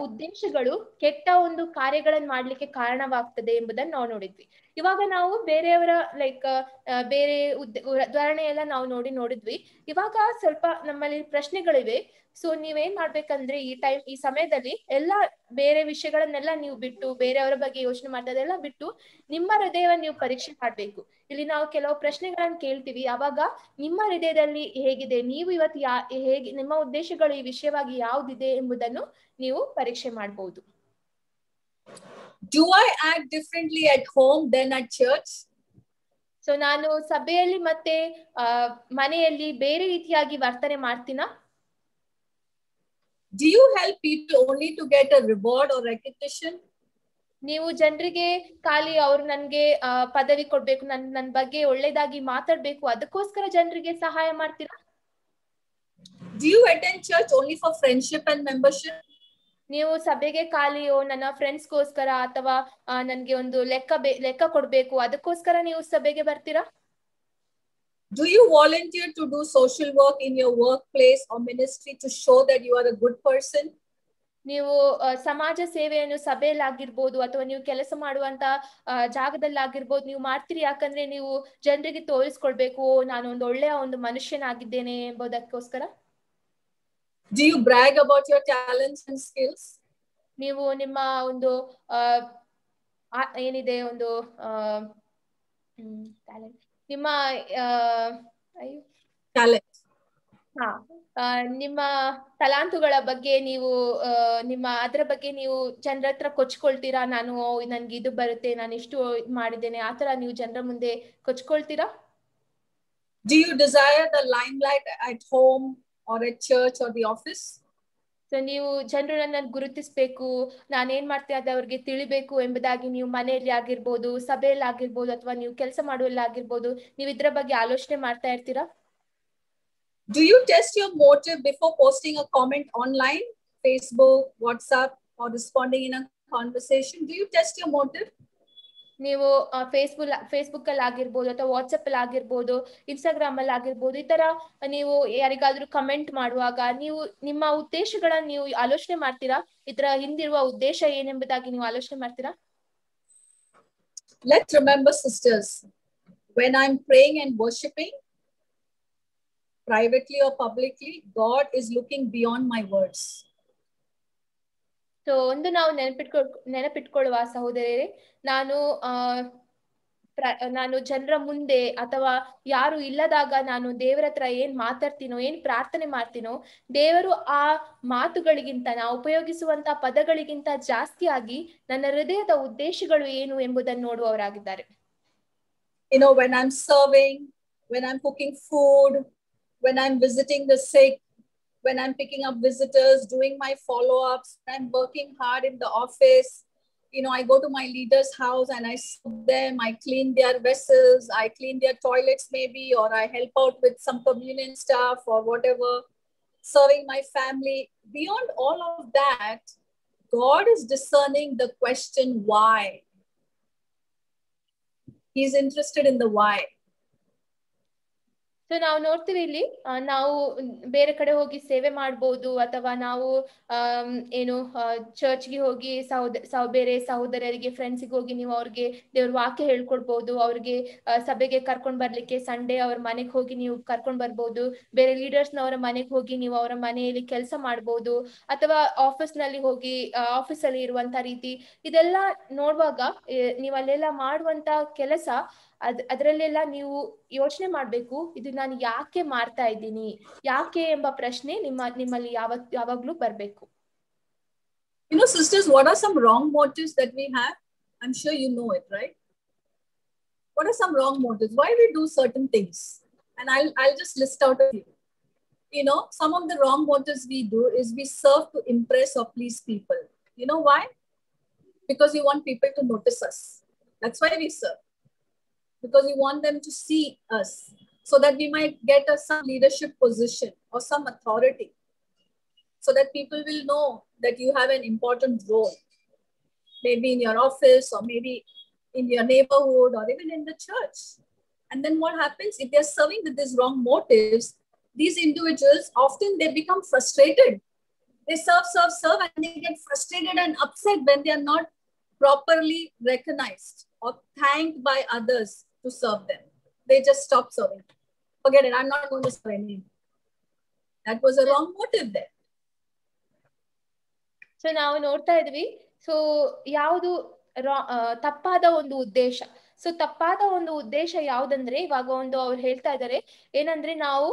ಉದ್ದೇಶಗಳು ಕೆಟ್ಟ ಒಂದು ಕಾರ್ಯಗಳನ್ನು ಮಾಡ್ಲಿಕ್ಕೆ ಕಾರಣವಾಗ್ತದೆ ಎಂಬುದನ್ನು ನಾವು ನೋಡಿದ್ವಿ. ಇವಾಗ ನಾವು ಬೇರೆಯವರ ಬೇರೆ ಉದಾಹರಣೆ ಎಲ್ಲ ನಾವು ನೋಡಿದ್ವಿ. ಇವಾಗ ಸ್ವಲ್ಪ ನಮ್ಮಲ್ಲಿ ಪ್ರಶ್ನೆಗಳಿವೆ. ಸೊ ನೀವೇನ್ ಮಾಡ್ಬೇಕಂದ್ರೆ ಈ ಸಮಯದಲ್ಲಿ ಎಲ್ಲ ಬೇರೆ ವಿಷಯಗಳನ್ನೆಲ್ಲ ನೀವು ಬಿಟ್ಟು, ಬೇರೆಯವರ ಬಗ್ಗೆ ಯೋಚನೆ ಮಾಡ್ತದೆಲ್ಲ ಬಿಟ್ಟು ನಿಮ್ಮ ಹೃದಯವನ್ನು ನೀವು ಪರೀಕ್ಷೆ ಮಾಡ್ಬೇಕು. ಇಲ್ಲಿ ನಾವು ಕೆಲವು ಪ್ರಶ್ನೆಗಳನ್ನ ಕೇಳ್ತೀವಿ, ಅವಾಗ ನಿಮ್ಮ ಹೃದಯದಲ್ಲಿ ಹೇಗಿದೆ, ನೀವು ಇವತ್ತು ಹೇಗೆ, ನಿಮ್ಮ ಉದ್ದೇಶಗಳು ಈ ವಿಷಯವಾಗಿ ಯಾವ್ದಿದೆ ಎಂಬುದನ್ನು ನೀವು ಪರೀಕ್ಷೆ ಮಾಡಬಹುದು. Do I act differently at home than at church? So ನಾನು ಸಭೆಯಲ್ಲಿ ಮತ್ತೆ ಮನೆಯಲ್ಲಿ ಬೇರೆ ರೀತಿಯಾಗಿ ವರ್ತನೆ ಮಾಡ್ತೀನಾ? Do you help people only to get a reward or recognition? ನೀವು ಜನರಿಗೆ ಖಾಲಿ ಅವ್ರು ನನ್ಗೆ ಪದವಿ ಕೊಡ್ಬೇಕು, ನನ್ ಬಗ್ಗೆ ಒಳ್ಳೇದಾಗಿ ಮಾತಾಡ್ಬೇಕು, ಅದಕ್ಕೋಸ್ಕರ ಜನರಿಗೆ ಸಹಾಯ ಮಾಡ್ತೀರಾ? Do you attend church only for friendship and membership? ನೀವು ಸಭೆಗೆ ಖಾಲಿ ನನ್ನ ಫ್ರೆಂಡ್ಸ್ಗೋಸ್ಕರ ಅಥವಾ ನನ್ಗೆ ಒಂದು ಲೆಕ್ಕ ಕೊಡ್ಬೇಕು, ಅದಕ್ಕೋಸ್ಕರ ನೀವು ಸಭೆಗೆ ಬರ್ತೀರಾ? Do you volunteer to do social work in your workplace or ministry to show that you are a good person? ನೀವು ಸಮಾಜ ಸೇವೆಯನ್ನು ಸಭೆಯಲ್ಲಿ ಆಗಿರ್ಬೋದು ಅಥವಾ ನೀವು ಕೆಲಸ ಮಾಡುವಂತ ಜಾಗದಲ್ಲಿ ಆಗಿರ್ಬೋದು ನೀವು ಮಾಡ್ತೀರಿ, ಯಾಕಂದ್ರೆ ನೀವು ಜನರಿಗೆ ತೋರಿಸ್ಕೊಳ್ಬೇಕು, ನಾನು ಒಂದು ಒಳ್ಳೆಯ ಒಂದು ಮನುಷ್ಯನಾಗಿದ್ದೇನೆ ಎಂಬುದಕ್ಕೋಸ್ಕರ? Do you brag about your talents and skills? ನೀವು ನಿಮ್ಮ ಒಂದು ಏನಿದೆ ಒಂದು ನಿಮ್ಮ ನಿಮ್ಮ ತಲಾಂತುಗಳ ಬಗ್ಗೆ ನೀವು ಅದರ ಬಗ್ಗೆ ನೀವು ಜನರ ಹತ್ರ ಕೊಚ್ಕೊಳ್ತೀರಾ? ನನ್ಗೆ ಇದು ಬರುತ್ತೆ, ನಾನು ಇಷ್ಟು ಮಾಡಿದ್ದೇನೆ, ಆತರ ನೀವು ಜನರ ಮುಂದೆ ಕೊಚ್ಕೊಳ್ತೀರಾ? Do you desire the limelight at home or at church or the office? So ನೀವು ಜನರು ನನ್ನನ್ನು ಗುರುತಿಸ್ಬೇಕು, ನಾನೇನ್ ಮಾಡ್ತೀನಿ ಅದು ಅವ್ರಿಗೆ ತಿಳಿಬೇಕು ಎಂಬುದಾಗಿ ನೀವು ಮನೆಯಲ್ಲಿ ಆಗಿರ್ಬೋದು, ಸಭೆಯಲ್ಲಿ ಆಗಿರ್ಬೋದು, ಅಥವಾ ನೀವು ಕೆಲಸ ಮಾಡುವಲ್ಲಿ ಆಗಿರ್ಬೋದು, ನೀವು ಇದ್ರ ಬಗ್ಗೆ ಆಲೋಚನೆ ಮಾಡ್ತಾ ಇರ್ತೀರಾ? Do you test your motive before posting a comment online, Facebook, WhatsApp, or responding in a conversation? Do you test your motive? ನೀವು ಫೇಸ್ಬುಕ್ ಅಲ್ಲಿ ಆಗಿರ್ಬೋದು ಅಥವಾ ವಾಟ್ಸ್ಆಪ್ ಅಲ್ಲಿ ಆಗಿರ್ಬೋದು, ಇನ್ಸ್ಟಾಗ್ರಾಮ್ ಅಲ್ಲಿ ಆಗಿರ್ಬೋದು, ಈ ತರ ನೀವು ಯಾರಿಗಾದ್ರೂ ಕಮೆಂಟ್ ಮಾಡುವಾಗ ನೀವು ನಿಮ್ಮ ಉದ್ದೇಶಗಳನ್ನ ನೀವು ಆಲೋಚನೆ ಮಾಡ್ತೀರಾ? ಇದರ ಹಿಂದಿರುವ ಉದ್ದೇಶ ಏನೆಂಬುದಾಗಿ ನೀವು ಆಲೋಚನೆ ಮಾಡ್ತೀರಾ? Let's remember, sisters, when I'm praying and worshiping, privately or publicly, God is looking beyond my words. So ಒಂದು ನಾವು ನೆನಪಿಟ್ಕೊಳ್ಳುವ ಸಹೋದರರೇ, ನಾನು ನಾನು ಜನರ ಮುಂದೆ ಅಥವಾ ಯಾರು ಇಲ್ಲದಾಗ ನಾನು ದೇವರ ಹತ್ರ ಏನ್ ಮಾತಾಡ್ತೀನೋ, ಏನ್ ಪ್ರಾರ್ಥನೆ ಮಾಡ್ತೀನೋ, ದೇವರು ಆ ಮಾತುಗಳಿಗಿಂತ, ನಾ ಉಪಯೋಗಿಸುವಂತ ಪದಗಳಿಗಿಂತ ಜಾಸ್ತಿಯಾಗಿ ನನ್ನ ಹೃದಯದ ಉದ್ದೇಶಗಳು ಏನು ಎಂಬುದನ್ನು ನೋಡುವವರಾಗಿದ್ದಾರೆ. When I'm serving, when I'm cooking food, when I'm visiting the sick, when I'm picking up visitors, doing my follow-ups, I'm working hard in the office. I go to my leader's house and I serve them, I clean their vessels, I clean their toilets maybe, or I help out with some communion stuff or whatever, serving my family. Beyond all of that, God is discerning the question why. He's interested in the why. So ನಾವು ನೋಡ್ತೀವಿ ಇಲ್ಲಿ, ನಾವು ಬೇರೆ ಕಡೆ ಹೋಗಿ ಸೇವೆ ಮಾಡ್ಬೋದು, ಅಥವಾ ನಾವು ಚರ್ಚ್ಗೆ ಹೋಗಿ ಬೇರೆ ಸಹೋದರರಿಗೆ, ಫ್ರೆಂಡ್ಸಿಗೆ ಹೋಗಿ ನೀವು ಅವ್ರಿಗೆ ದೇವ್ರ ವಾಕ್ಯ ಹೇಳ್ಕೊಡ್ಬೋದು, ಅವ್ರಿಗೆ ಸಭೆಗೆ ಕರ್ಕೊಂಡ್ ಬರ್ಲಿಕ್ಕೆ ಸಂಡೇ ಅವ್ರ ಮನೆಗೆ ಹೋಗಿ ನೀವು ಕರ್ಕೊಂಡ್ ಬರ್ಬೋದು, ಬೇರೆ ಲೀಡರ್ಸ್ನವರ ಮನೆಗೆ ಹೋಗಿ ನೀವು ಅವರ ಮನೆಯಲ್ಲಿ ಕೆಲಸ ಮಾಡ್ಬೋದು, ಅಥವಾ ಆಫೀಸ್ನಲ್ಲಿ ಹೋಗಿ ಆಫೀಸಲ್ಲಿ ಇರುವಂತ ರೀತಿ, ಇದೆಲ್ಲ ನೋಡುವಾಗ ನೀವು ಅಲ್ಲೆಲ್ಲ ಮಾಡುವಂತ ಕೆಲಸ, ಅದರಲ್ಲೆಲ್ಲ ನೀವು ಯೋಚನೆ ಮಾಡ್ಬೇಕು, ಇದು ನಾನು ಯಾಕೆ ಮಾಡ್ತಾ ಇದ್ದೀನಿ, ಯಾಕೆ ಎಂಬ ಪ್ರಶ್ನೆ ನಿಮ್ಮಲ್ಲಿ ಯಾವಾಗ್ಲೂ ಬರ್ಬೇಕು. Sisters, what are some wrong motives that we have? I'm sure you know it, right? What are some wrong motives? Why we do certain things? And I'll just list out a few. Some of the wrong motives we do is we serve to impress or please people. You know why? Because we want people to notice us. That's why we serve. Because we want them to see us, so that we might get some leadership position or some authority, so that people will know that you have an important role, maybe in your office or maybe in your neighborhood or even in the church. And then what happens if they're serving with these wrong motives? These individuals, often they become frustrated. They serve and they get frustrated and upset when they are not properly recognized or thanked by others to serve them. They just stop serving. Forget it, I'm not going to serve anymore. That was a wrong motive there. So ನಾವು ನೋಡ್ತಾ ಇದ್ವಿ, so ಯಾವುದು ತಪ್ಪಾದ ಒಂದು ಉದ್ದೇಶ. So ತಪ್ಪಾದ ಒಂದು ಉದ್ದೇಶ ಯಾವ್ದಂದ್ರೆ, ಇವಾಗ ಅವ್ರು ಹೇಳ್ತಾ ಇದ್ದಾರೆ ಏನಂದ್ರೆ, ನಾವು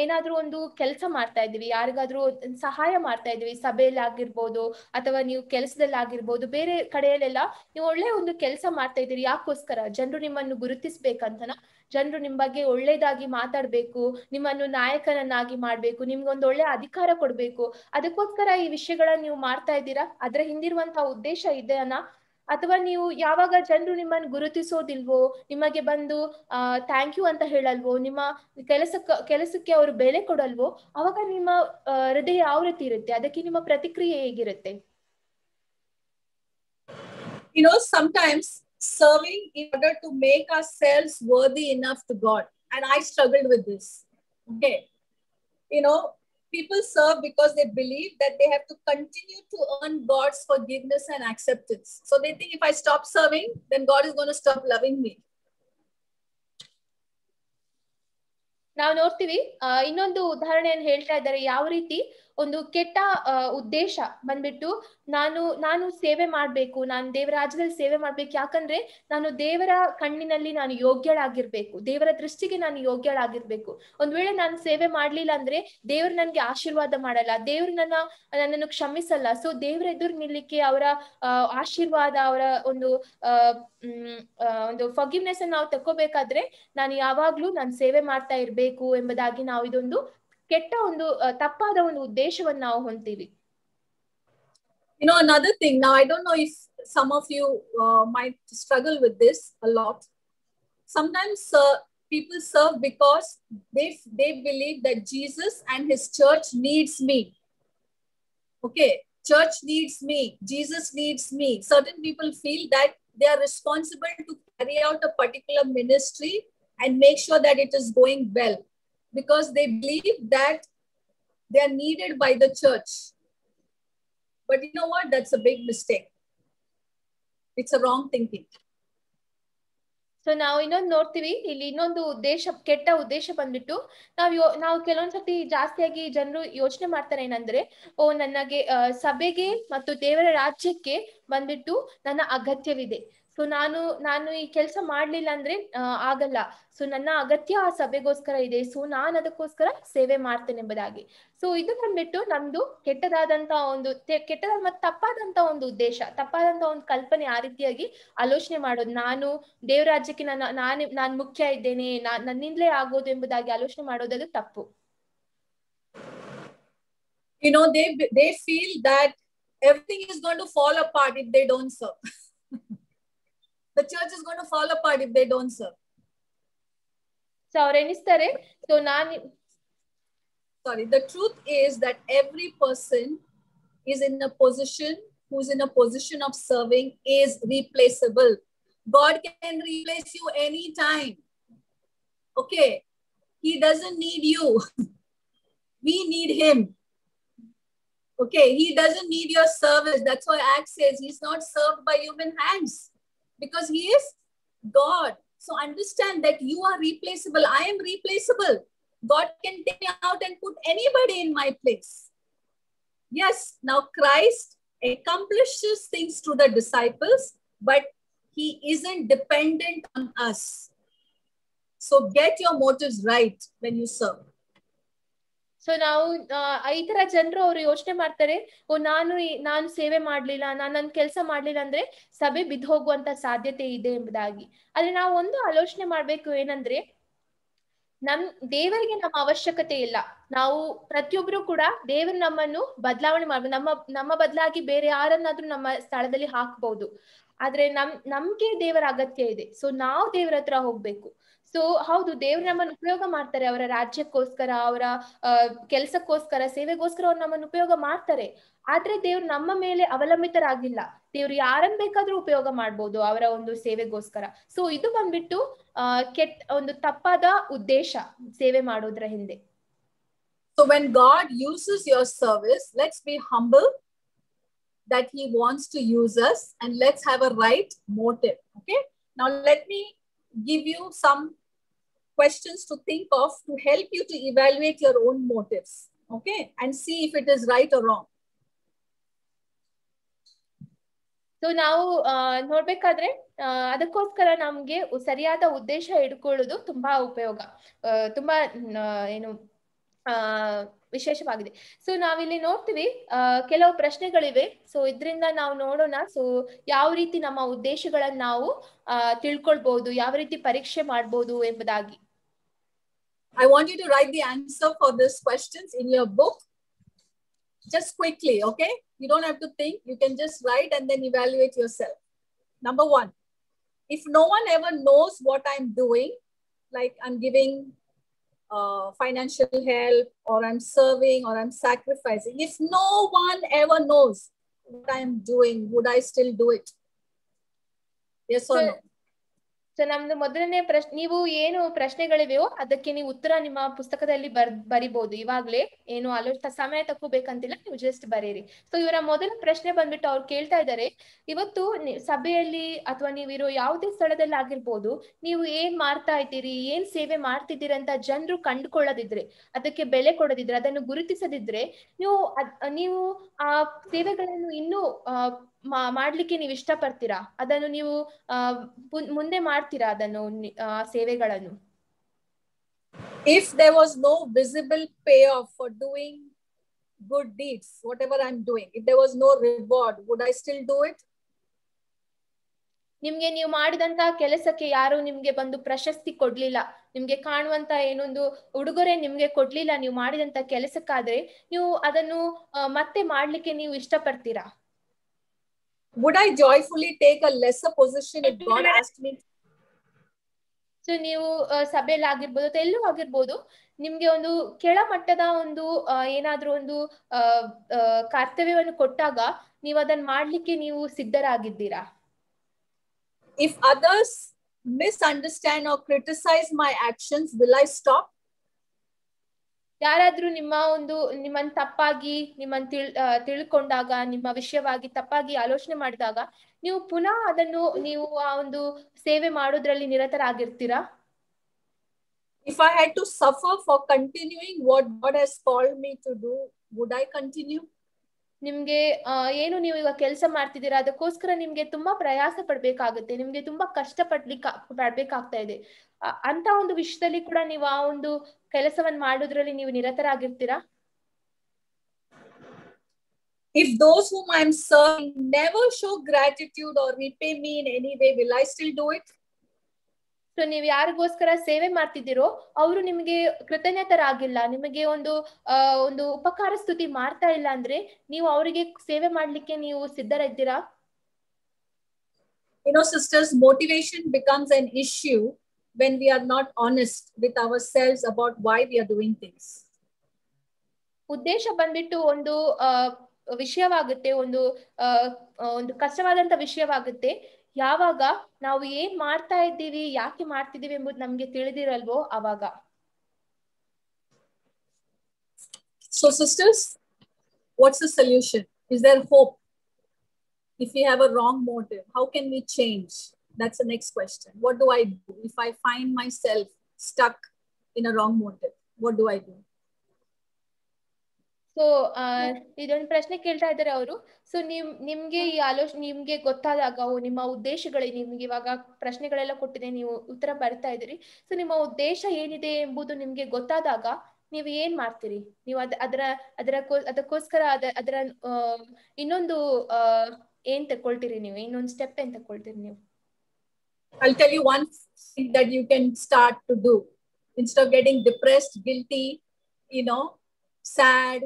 ಏನಾದ್ರೂ ಒಂದು ಕೆಲಸ ಮಾಡ್ತಾ ಇದ್ವಿ, ಯಾರಿಗಾದ್ರೂ ಸಹಾಯ ಮಾಡ್ತಾ ಇದ್ವಿ, ಸಭೆಯಲ್ಲಿ ಆಗಿರ್ಬೋದು ಅಥವಾ ನೀವು ಕೆಲಸದಲ್ಲಿ ಆಗಿರ್ಬೋದು, ಬೇರೆ ಕಡೆಯಲ್ಲೆಲ್ಲ ನೀವು ಒಳ್ಳೆ ಒಂದು ಕೆಲಸ ಮಾಡ್ತಾ ಇದ್ದೀರಿ. ಯಾಕೋಸ್ಕರ? ಜನರು ನಿಮ್ಮನ್ನು ಗುರುತಿಸ್ಬೇಕಂತನ, ಜನರು ನಿಮ್ ಬಗ್ಗೆ ಒಳ್ಳೇದಾಗಿ ಮಾತಾಡ್ಬೇಕು, ನಿಮ್ಮನ್ನು ನಾಯಕನನ್ನಾಗಿ ಮಾಡ್ಬೇಕು, ನಿಮ್ಗೊಂದು ಒಳ್ಳೆ ಅಧಿಕಾರ ಕೊಡ್ಬೇಕು, ಅದಕ್ಕೋಸ್ಕರ ಈ ವಿಷಯಗಳನ್ನ ನೀವು ಮಾಡ್ತಾ ಇದ್ದೀರಾ? ಅದ್ರ ಹಿಂದಿರುವಂತಹ ಉದ್ದೇಶ ಇದೆಯಾ? ಅಥವಾ ನೀವು ಯಾವಾಗ ಜನರು ನಿಮ್ಮನ್ನು ಗುರುತಿಸೋದಿಲ್ವೋ, ನಿಮಗೆ ಬಂದು ಥ್ಯಾಂಕ್ ಯು ಅಂತ ಹೇಳಲ್ವೋ, ನಿಮ್ಮ ಕೆಲಸಕ್ಕೆ ಅವರು ಬೆಲೆ ಕೊಡಲ್ವೋ, ಅವಾಗ ನಿಮ್ಮ ಹೃದಯ ಯಾವ ರೀತಿ ಇರುತ್ತೆ? ಅದಕ್ಕೆ ನಿಮ್ಮ ಪ್ರತಿಕ್ರಿಯೆ ಹೇಗಿರುತ್ತೆ? Sometimes serving in order to make ourselves worthy enough to God, and I struggled with this. Okay, people serve because they believe that they have to continue to earn God's forgiveness and acceptance. So they think if I stop serving, then God is going to stop loving me. ನಾವು ನೋಡ್ತೀವಿ, ಇನ್ನೊಂದು ಉದಾಹರಣೆಯನ್ನು ಹೇಳ್ತಾ ಇದ್ದಾರೆ. ಯಾವ ರೀತಿ ಒಂದು ಕೆಟ್ಟ ಉದ್ದೇಶ ಬಂದ್ಬಿಟ್ಟು, ನಾನು ಸೇವೆ ಮಾಡ್ಬೇಕು, ನಾನು ದೇವರ ರಾಜ್ಯದಲ್ಲಿ ಸೇವೆ ಮಾಡ್ಬೇಕು, ಯಾಕಂದ್ರೆ ನಾನು ದೇವರ ಕಣ್ಣಿನಲ್ಲಿ ನಾನು ಯೋಗ್ಯಳಾಗಿರ್ಬೇಕು, ದೇವರ ದೃಷ್ಟಿಗೆ ನಾನು ಯೋಗ್ಯಳಾಗಿರ್ಬೇಕು. ಒಂದ್ ವೇಳೆ ನಾನು ಸೇವೆ ಮಾಡ್ಲಿಲ್ಲ ಅಂದ್ರೆ ದೇವ್ರು ನನ್ಗೆ ಆಶೀರ್ವಾದ ಮಾಡಲ್ಲ, ದೇವ್ರು ನನ್ನನ್ನು ಕ್ಷಮಿಸಲ್ಲ. ಸೊ ದೇವ್ರ ಎದುರು ನಿಲ್ಲಿಕ್ಕೆ, ಅವರ ಆಶೀರ್ವಾದ, ಅವರ ಒಂದು ಫಾರ್ಗಿವ್ನೆಸ್ ಅನ್ನು ನಾವು ತಕ್ಕೋಬೇಕಾದ್ರೆ ನಾನು ಯಾವಾಗ್ಲೂ ನಾನು ಸೇವೆ ಮಾಡ್ತಾ ಇರ್ಬೇಕು ಎಂಬುದಾಗಿ ನಾವು ಇದೊಂದು ಕೆಟ್ಟ ಒಂದು ತಪ್ಪಾದ ಒಂದು ಉದ್ದೇಶವನ್ನು ನಾವು ಹೊಂದ್ತೀವಿ. Another thing, now I don't know if some of you might struggle with this a lot. Sometimes people serve because they believe that Jesus and his church needs me. Okay, church needs me, Jesus needs me. Certain people feel that they are responsible to carry out a particular ministry and make sure that it is going well, because they believe that they are needed by the church. But you know what? That's a big mistake. It's a wrong thinking. So ನಾವು ಇನ್ನೊಂದು ನೋಡ್ತೀವಿ, ಇಲ್ಲಿ ಇನ್ನೊಂದು ಕೆಟ್ಟ ಉದ್ದೇಶ ಬಂದ್ಬಿಟ್ಟು, ನಾವು ಕೆಲವೊಂದ್ಸತಿ ಜಾಸ್ತಿಯಾಗಿ ಜನರು ಯೋಚನೆ ಮಾಡ್ತಾರೆ ಏನಂದ್ರೆ, ನನಗೆ ಸಭೆಗೆ ಮತ್ತು ದೇವರ ರಾಜ್ಯಕ್ಕೆ ಬಂದ್ಬಿಟ್ಟು ನನ್ನ ಅಗತ್ಯವಿದೆ. ಸೊ ನಾನು ಈ ಕೆಲಸ ಮಾಡ್ಲಿಲ್ಲ ಅಂದ್ರೆ ಆಗಲ್ಲ. ಸೊ ನನ್ನ ಅಗತ್ಯ ಆ ಸಭೆಗೋಸ್ಕರ ಇದೆ, ಸೊ ನಾನು ಅದಕ್ಕೋಸ್ಕರ ಸೇವೆ ಮಾಡ್ತೇನೆ ಎಂಬುದಾಗಿ. ಸೊ ಇದು ಬಂದ್ಬಿಟ್ಟು ನಮ್ದು ಕೆಟ್ಟದಾದಂತ ಒಂದು ಮತ್ತು ತಪ್ಪಾದಂತ ಒಂದು ಉದ್ದೇಶ, ತಪ್ಪಾದಂತ ಒಂದು ಕಲ್ಪನೆ. ಆ ರೀತಿಯಾಗಿ ಆಲೋಚನೆ ಮಾಡೋದು, ನಾನು ದೇವ್ರ ರಾಜ್ಯಕ್ಕೆ ನಾನು ಮುಖ್ಯ ಇದ್ದೇನೆ, ನನ್ನಿಂದಲೇ ಆಗೋದು ಎಂಬುದಾಗಿ ಆಲೋಚನೆ ಮಾಡೋದು ತಪ್ಪು. You know, they feel that everything is going to fall apart if they don't serve. The church is going to fall apart if they don't serve. So ಅವ್ರು ಎನಿಸ್ತಾರೆ. So sorry, the truth is that every person is in a position, who's in a position of serving, is replaceable. God can replace you anytime. Okay, he doesn't need you. We need him. Okay, he doesn't need your service. That's why Acts says he's not served by human hands, because he is God. So understand that you are replaceable. I am replaceable. God can take me out and put anybody in my place. Yes, now Christ accomplishes things through the disciples, but he isn't dependent on us. So get your motives right when you serve. So ನಾವು ಈ ತರ ಜನರು ಅವ್ರು ಯೋಚನೆ ಮಾಡ್ತಾರೆ, ನಾನು ಸೇವೆ ಮಾಡ್ಲಿಲ್ಲ, ನನ್ನ ಕೆಲಸ ಮಾಡ್ಲಿಲ್ಲ ಅಂದ್ರೆ ಸಭೆ ಬಿದ್ದು ಹೋಗುವಂತ ಸಾಧ್ಯತೆ ಇದೆ ಎಂಬುದಾಗಿ. ಆದ್ರೆ ನಾವು ಒಂದು ಆಲೋಚನೆ ಮಾಡ್ಬೇಕು, ಏನಂದ್ರೆ ದೇವರಿಗೆ ನಮ್ಮ ಅವಶ್ಯಕತೆ ಇಲ್ಲ. ನಾವು ಪ್ರತಿಯೊಬ್ರು ಕೂಡ ದೇವರು ನಮ್ಮನ್ನು ಬದಲಾವಣೆ ಮಾಡ್ಬೋದು, ನಮ್ಮ ಬದಲಾಗಿ ಬೇರೆ ಯಾರನ್ನಾದ್ರೂ ನಮ್ಮ ಸ್ಥಳದಲ್ಲಿ ಹಾಕ್ಬಹುದು. ಆದ್ರೆ ನಮ್ಗೆ ದೇವರ ಅಗತ್ಯ ಇದೆ. ಸೊ ನಾವು ದೇವರ ಹತ್ರ ಹೋಗ್ಬೇಕು. ಸೊ ಹೌದು, ದೇವ್ರು ನಮ್ಮನ್ನು ಉಪಯೋಗ ಮಾಡ್ತಾರೆ, ಅವರ ರಾಜ್ಯಕ್ಕೋಸ್ಕರ, ಅವರ ಕೆಲಸಕ್ಕೋಸ್ಕರ, ಸೇವೆಗೋಸ್ಕರ ಅವ್ರು ನಮ್ಮನ್ನು ಉಪಯೋಗ ಮಾಡ್ತಾರೆ. ಆದ್ರೆ ದೇವ್ರು ನಮ್ಮ ಮೇಲೆ ಅವಲಂಬಿತರಾಗಿಲ್ಲ. ದೇವ್ರು ಯಾರನ್ನ ಬೇಕಾದ್ರೂ ಉಪಯೋಗ ಮಾಡ್ಬೋದು ಅವರ ಒಂದು ಸೇವೆಗೋಸ್ಕರ. ಸೊ ಇದು ಬಂದ್ಬಿಟ್ಟು ಒಂದು ತಪ್ಪಾದ ಉದ್ದೇಶ ಸೇವೆ ಮಾಡೋದ್ರ ಹಿಂದೆ. So when God uses your service, let's be humble that he wants to use us, and let's have a right motive. Okay, now let me give you some questions to think of to help you to evaluate your own motives, okay, and see if it is right or wrong. So ನಾವು ನೋಡ್ಬೇಕಾದ್ರೆ ಅದಕ್ಕೋಸ್ಕರ ನಮ್ಗೆ ಸರಿಯಾದ ಉದ್ದೇಶ ಇಟ್ಕೊಳ್ಳೋದು ತುಂಬಾ ಉಪಯೋಗ, ತುಂಬಾ ವಿಶೇಷವಾಗಿದೆ. ಸೊ ನಾವಿಲ್ಲಿ ನೋಡ್ತೀವಿ ಕೆಲವು ಪ್ರಶ್ನೆಗಳಿವೆ. ಸೊ ಇದರಿಂದ ನಾವು ನೋಡೋಣ, ಸೊ ಯಾವ ರೀತಿ ನಮ್ಮ ಉದ್ದೇಶಗಳನ್ನ ನಾವು ತಿಳ್ಕೊಳ್ಬಹುದು, ಯಾವ ರೀತಿ ಪರೀಕ್ಷೆ ಮಾಡ್ಬೋದು ಎಂಬುದಾಗಿ. I want you to write the answer for these questions in your book. Just quickly, okay? You don't have to think. You can just write and then evaluate yourself. Number 1, if no one ever knows what I'm doing, like I'm giving financial help, or I'm serving, or I'm sacrificing, if no one ever knows what I'm doing, would I still do it? Yes or no? So ನಮ್ದು ಮೊದಲನೇ ಪ್ರಶ್ನೆ, ನೀವು ಏನು ಪ್ರಶ್ನೆಗಳಿವೆಯೋ ಅದಕ್ಕೆ ನೀವು ಉತ್ತರ ನಿಮ್ಮ ಪುಸ್ತಕದಲ್ಲಿ ಬರಿಬಹುದು. ಇವಾಗ್ಲೇ ಏನು ಸಮಯ ತಕ್ಕೋಬೇಕಂತಿಲ್ಲ, ನೀವು ಜಸ್ಟ್ ಬರೀರಿ. ಸೊ ಇವರ ಮೊದಲ ಪ್ರಶ್ನೆ ಬಂದ್ಬಿಟ್ಟು ಅವ್ರು ಕೇಳ್ತಾ ಇದ್ದಾರೆ, ಇವತ್ತು ಸಭೆಯಲ್ಲಿ ಅಥವಾ ನೀವಿರೋ ಯಾವುದೇ ಸ್ಥಳದಲ್ಲಿ ಆಗಿರ್ಬೋದು, ನೀವು ಏನ್ ಮಾಡ್ತಾ ಇದ್ದೀರಿ, ಏನ್ ಸೇವೆ ಮಾಡ್ತಿದ್ದೀರಿ ಅಂತ ಜನರು ಕಂಡುಕೊಳ್ಳದಿದ್ರೆ, ಅದಕ್ಕೆ ಬೆಲೆ ಕೊಡದಿದ್ರೆ, ಅದನ್ನು ಗುರುತಿಸದಿದ್ರೆ, ನೀವು ಆ ಸೇವೆಗಳನ್ನು ಇನ್ನೂ ಮಾಡ್ಲಿಕ್ಕೆ ನೀವು ಇಷ್ಟಪಡ್ತೀರಾ? ಅದನ್ನು ನೀವು ಮುಂದೆ ಮಾಡ್ತೀರಾ ಅದನ್ನು ಸೇವೆಗಳನ್ನು? If there was no visible payoff for doing good deeds, whatever I'm doing, if there was no reward, would I still do it? ನಿಮ್ಗೆ ನೀವು ಮಾಡಿದಂತ ಕೆಲಸಕ್ಕೆ ಯಾರು ನಿಮ್ಗೆ ಬಂದು ಪ್ರಶಸ್ತಿ ಕೊಡ್ಲಿಲ್ಲ, ನಿಮ್ಗೆ ಕಾಣುವಂತ ಏನೊಂದು ಉಡುಗೊರೆ ನಿಮ್ಗೆ ಕೊಡ್ಲಿಲ್ಲ ನೀವು ಮಾಡಿದಂತ ಕೆಲಸಕ್ಕಾದ್ರೆ, ನೀವು ಅದನ್ನು ಮತ್ತೆ ಮಾಡ್ಲಿಕ್ಕೆ ನೀವು ಇಷ್ಟಪಡ್ತೀರಾ? Would I joyfully take a lesser position if God asked me? So ನೀವು ಸಭೆಯಲ್ಲಿ ಆಗಿರ್ಬೋದು ಅಥವಾ ಎಲ್ಲೂ ಆಗಿರ್ಬೋದು, ನಿಮ್ಗೆ ಒಂದು ಕೆಳಮಟ್ಟದ ಒಂದು ಏನಾದ್ರೂ ಒಂದು ಕರ್ತವ್ಯವನ್ನು ಕೊಟ್ಟಾಗ ನೀವು ಅದನ್ನ ಮಾಡ್ಲಿಕ್ಕೆ ನೀವು ಸಿದ್ಧರಾಗಿದ್ದೀರಾ? If others misunderstand or criticize my actions, will I stop? ಯಾರಾದ್ರೂ ನಿಮ್ಮನ್ನ ತಪ್ಪಾಗಿ ತಿಳ್ಕೊಂಡಾಗ, ನಿಮ್ಮ ವಿಷಯವಾಗಿ ತಪ್ಪಾಗಿ ಆಲೋಚನೆ ಮಾಡಿದಾಗ, ನೀವು ಪುನಃ ಅದನ್ನು ನೀವು ಆ ಒಂದು ಸೇವೆ ಮಾಡೋದ್ರಲ್ಲಿ ನಿರತರಾಗಿರ್ತೀರಾ? If I had to suffer for continuing what God has called me to do, would I continue? ನಿಮ್ಗೆ ಏನು ನೀವು ಈಗ ಕೆಲಸ ಮಾಡ್ತಿದ್ದೀರಾ ಅದಕ್ಕೋಸ್ಕರ ನಿಮ್ಗೆ ತುಂಬಾ ಪ್ರಯಾಸ ಪಡ್ಬೇಕಾಗುತ್ತೆ, ನಿಮ್ಗೆ ತುಂಬಾ ಕಷ್ಟ ಪಡ್ಬೇಕಾಗ್ತಾ ಇದೆ. ಅಂತ ಒಂದು ವಿಷಯದಲ್ಲಿ ಕೂಡ ನೀವು ಆ ಒಂದು ಕೆಲಸವನ್ನ ಮಾಡೋದ್ರಲ್ಲಿ ನೀವು ನಿರತರಾಗಿರ್ತೀರಾ? If those whom I am serving never show gratitude or repay me in any way, will I still do it? So ನೀವು ಯಾರಿಗೋಸ್ಕರ ಸೇವೆ ಮಾಡ್ತಿದ್ದೀರೋ ಅವರು ನಿಮಗೆ ಕೃತಜ್ಞತರಾಗಿಲ್ಲ, ನಿಮಗೆ ಒಂದು ಉಪಕಾರ ಸ್ತುತಿ ಮಾಡ್ತಾ ಇಲ್ಲ ಅಂದ್ರೆ ನೀವು ಅವರಿಗೆ ಸೇವೆ ಮಾಡ್ಲಿಕ್ಕೆ ನೀವು ಸಿದ್ಧರಿದ್ದೀರಾ? You know, sisters, motivation becomes an issue when we are not honest with ourselves about why we are doing things. ಉದ್ದೇಶ ಬಂದ್ಬಿಟ್ಟು ಒಂದು ವಿಷಯವಾಗುತ್ತೆ, ಒಂದು ಕಷ್ಟವಾದಂತ ವಿಷಯವಾಗುತ್ತೆ ಯಾವಾಗ ನಾವು ಏನ್ ಮಾಡ್ತಾ ಇದ್ದೀವಿ, ಯಾಕೆ ಮಾಡ್ತಿದ್ದೀವಿ ಎಂಬುದು ನಮ್ಗೆ ತಿಳಿದಿರಲ್ವೋ ಅವಾಗ. So sisters, what's the solution? Is there hope? If we have a wrong motive, how can we change? That's the next question. What do I do if I find myself stuck in a wrong motive? What do I do? So ಇದೊಂದು ಪ್ರಶ್ನೆ ಕೇಳ್ತಾ ಇದ್ದಾರೆ ಅವರು. So ನಿಮ್ಗೆ ಈ ಆಲೋಚನೆ ನಿಮ್ಗೆ ಗೊತ್ತಾದಾಗ ನಿಮ್ಮ ಉದ್ದೇಶಗಳು, ನಿಮ್ಗೆ ಇವಾಗ ಪ್ರಶ್ನೆಗಳೆಲ್ಲ ಕೊಟ್ಟಿದೆ, ನೀವು ಉತ್ತರ ಬರ್ತಾ ಇದ್ದೀರಿ. ಸೊ ನಿಮ್ಮ ಉದ್ದೇಶ ಏನಿದೆ ಎಂಬುದು ನಿಮ್ಗೆ ಗೊತ್ತಾದಾಗ ನೀವು ಏನ್ ಮಾಡ್ತೀರಿ? ನೀವು ಅದಕ್ಕೋಸ್ಕರ ಅದರ ಇನ್ನೊಂದು ಏನ್ ತಕೊಳ್ತೀರಿ? ನೀವು ಇನ್ನೊಂದು ಸ್ಟೆಪ್ ಏನ್ ತಕೊಳ್ತೀರಿ ನೀವು? I'll tell you one thing that you can start to do. Instead of getting depressed, guilty, sad,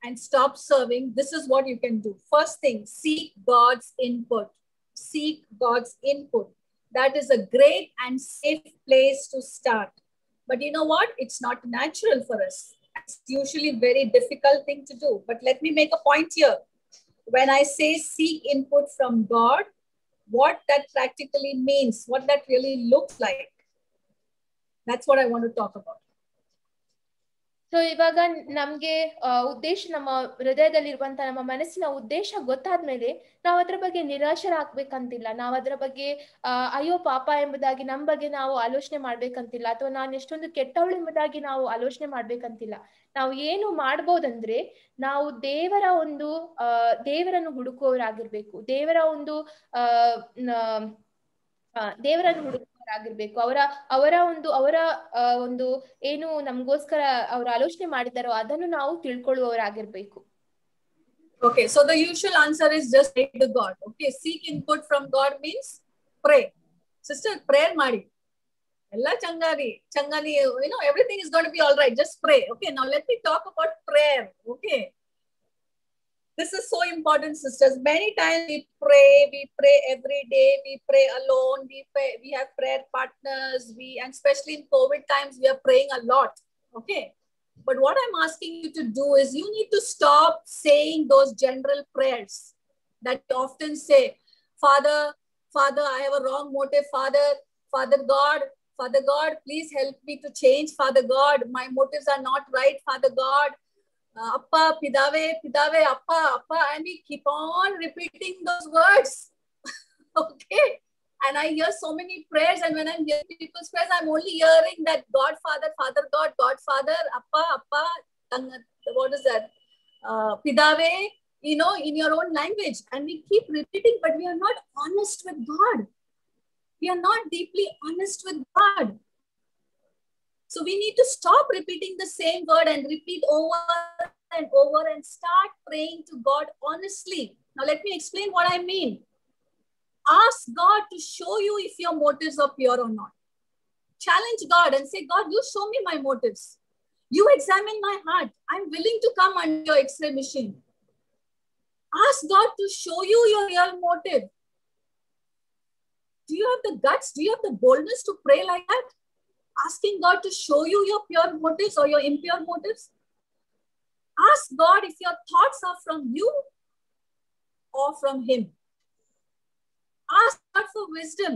and stop serving, this is what you can do. First thing, seek God's input. Seek God's input. That is a great and safe place to start. But you know what? It's not natural for us. It's usually a very difficult thing to do. But let me make a point here. When I say seek input from God, what that practically means, what that really looks like, that's what I want to talk about. So ಇವಾಗ ನಮ್ಗೆ ಉದ್ದೇಶ, ನಮ್ಮ ಹೃದಯದಲ್ಲಿರುವಂತ ನಮ್ಮ ಮನಸ್ಸಿನ ಉದ್ದೇಶ ಗೊತ್ತಾದ್ಮೇಲೆ ನಾವು ಅದ್ರ ಬಗ್ಗೆ ನಿರಾಶರಾಗ್ಬೇಕಂತಿಲ್ಲ, ನಾವು ಅದ್ರ ಬಗ್ಗೆ ಅಯ್ಯೋ ಪಾಪ ಎಂಬುದಾಗಿ ನಮ್ಮ ಬಗ್ಗೆ ನಾವು ಆಲೋಚನೆ ಮಾಡ್ಬೇಕಂತಿಲ್ಲ, ಅಥವಾ ನಾನು ಎಷ್ಟೊಂದು ಕೆಟ್ಟವಳು ಎಂಬುದಾಗಿ ನಾವು ಆಲೋಚನೆ ಮಾಡ್ಬೇಕಂತಿಲ್ಲ. ನಾವು ಏನು ಮಾಡ್ಬೋದಂದ್ರೆ ನಾವು ದೇವರನ್ನು ಹುಡುಕುವವರಾಗಿರ್ಬೇಕು, ದೇವರನ್ನು ಹುಡುಕುವವರಾಗಿರ್ಬೇಕು. ಅವರ ಒಂದು ಏನು ನಮಗೋಸ್ಕರ ಅವರು ಆಲೋಚನೆ ಮಾಡಿದಾರೋ ಅದನ್ನು ನಾವು ತಿಳ್ಕೊಳ್ಳುವವರಾಗಿರ್ಬೇಕು. Okay, so the usual answer is just pray to God. Okay, seek input from God means pray. Sister, prayer madi. Ella changani, everything is going to be all right. Just pray. Okay, now let me talk about prayer. Okay. This is so important, sisters. Many times we pray every day, we pray alone, we have prayer partners, and especially in COVID times, we are praying a lot. Okay. But what I'm asking you to do is you need to stop saying those general prayers that you often say, Father, I have a wrong motive. Father God, please help me to change. Father God, my motives are not right. Father God, Appa, Pidave, Appa, and we keep on repeating those words. Okay. And I hear so many prayers, and when I'm hearing people's prayers, I'm only hearing that God, Father, Father, God, Father, Appa, what is that? Pidave, in your own language. And we keep repeating, but we are not honest with God. We are not deeply honest with God. So we need to stop repeating the same word and repeat over and over and start praying to God honestly. Now let me explain what I mean. Ask God to show you if your motives are pure or not. Challenge God and say, God, you show me my motives. You examine my heart. I'm willing to come under your X-ray machine. Ask God to show you your real motive. Do you have the guts? Do you have the boldness to pray like that? Asking God to show you your pure motives or your impure motives? Ask God if your thoughts are from you or from Him. Ask God for wisdom,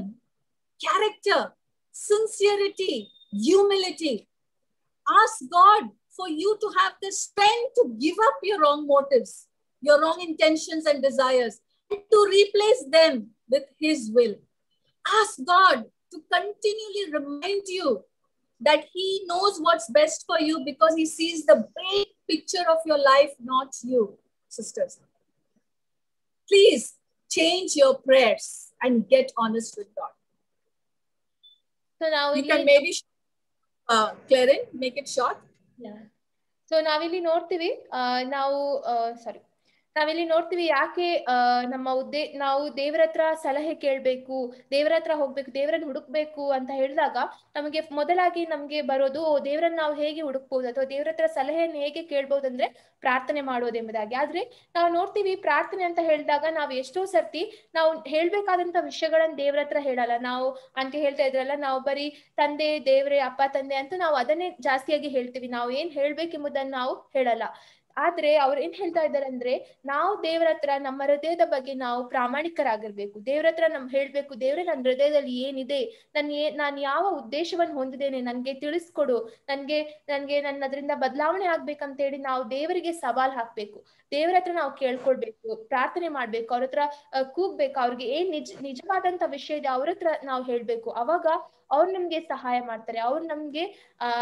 character, sincerity, humility. Ask God for you to have the strength to give up your wrong motives, your wrong intentions and desires, and to replace them with His will. Ask God to continually remind you that He knows what's best for you because He sees the big picture of your life, not you. sisters. Please change your prayers and get honest with God. So now you can maybe Clarin, make it short. Yeah. So ನಾವಿಲ್ಲಿ ನೋಡ್ತೀವಿ ನಾವಿಲ್ಲಿ ನೋಡ್ತೀವಿ ಯಾಕೆ ನಾವು ದೇವರ ಹತ್ರ ಸಲಹೆ ಕೇಳ್ಬೇಕು, ದೇವರ ಹತ್ರ ಹೋಗ್ಬೇಕು, ದೇವರನ್ನ ಹುಡುಕ್ಬೇಕು ಅಂತ ಹೇಳಿದಾಗ ನಮಗೆ ಮೊದಲಾಗಿ ನಮ್ಗೆ ಬರೋದು ದೇವರನ್ನ ನಾವು ಹೇಗೆ ಹುಡುಕ್ಬಹುದು ಅಥವಾ ದೇವರ ಹತ್ರ ಸಲಹೆಯನ್ನು ಹೇಗೆ ಕೇಳ್ಬಹುದಂದ್ರೆ ಪ್ರಾರ್ಥನೆ ಮಾಡೋದೆಂಬುದಾಗಿ. ಆದ್ರೆ ನಾವು ನೋಡ್ತೀವಿ ಪ್ರಾರ್ಥನೆ ಅಂತ ಹೇಳಿದಾಗ ನಾವು ಎಷ್ಟೋ ಸರ್ತಿ ನಾವು ಹೇಳ್ಬೇಕಾದಂತ ವಿಷಯಗಳನ್ನ ದೇವರ ಹತ್ರ ಹೇಳಲ್ಲ. ನಾವು ಅಂತ ಹೇಳ್ತಾ ಇದ್ರಲ್ಲ, ನಾವು ಬರೀ ತಂದೆ, ದೇವ್ರೆ, ಅಪ್ಪ, ತಂದೆ ಅಂತ ನಾವು ಅದನ್ನೇ ಜಾಸ್ತಿಯಾಗಿ ಹೇಳ್ತೀವಿ. ನಾವು ಏನ್ ಹೇಳ್ಬೇಕೆಂಬುದನ್ನು ನಾವು ಹೇಳಲ್ಲ. ಆದ್ರೆ ಅವ್ರು ಏನ್ ಹೇಳ್ತಾ ಇದ್ದಾರೆ ಅಂದ್ರೆ, ನಾವು ದೇವರ ಹತ್ರ ನಮ್ಮ ಹೃದಯದ ಬಗ್ಗೆ ನಾವು ಪ್ರಾಮಾಣಿಕರಾಗಿರ್ಬೇಕು. ದೇವರ ಹತ್ರ ಹೇಳ್ಬೇಕು, ದೇವ್ರೆ ನನ್ನ ಹೃದಯದಲ್ಲಿ ಏನಿದೆ, ನಾನು ಯಾವ ಉದ್ದೇಶವನ್ನು ಹೊಂದಿದ್ದೇನೆ ನನ್ಗೆ ತಿಳಿಸ್ಕೊಡು, ನನ್ಗೆ ನನ್ನ ಅದರಿಂದ ಬದಲಾವಣೆ ಆಗ್ಬೇಕಂತ ಹೇಳಿ ನಾವು ದೇವರಿಗೆ ಸವಾಲ್ ಹಾಕ್ಬೇಕು. ದೇವರ ಹತ್ರ ನಾವು ಕೇಳ್ಕೊಳ್ಬೇಕು, ಪ್ರಾರ್ಥನೆ ಮಾಡ್ಬೇಕು, ಅವ್ರ ಹತ್ರ ಕೂಗ್ಬೇಕು. ಅವ್ರಿಗೆ ಏನ್ ನಿಜವಾದಂತ ವಿಷಯ ಇದೆ ಅವ್ರ ಹತ್ರ ನಾವು ಹೇಳ್ಬೇಕು. ಅವಾಗ ಅವ್ರು ನಮ್ಗೆ ಸಹಾಯ ಮಾಡ್ತಾರೆ, ಅವ್ರು ನಮ್ಗೆ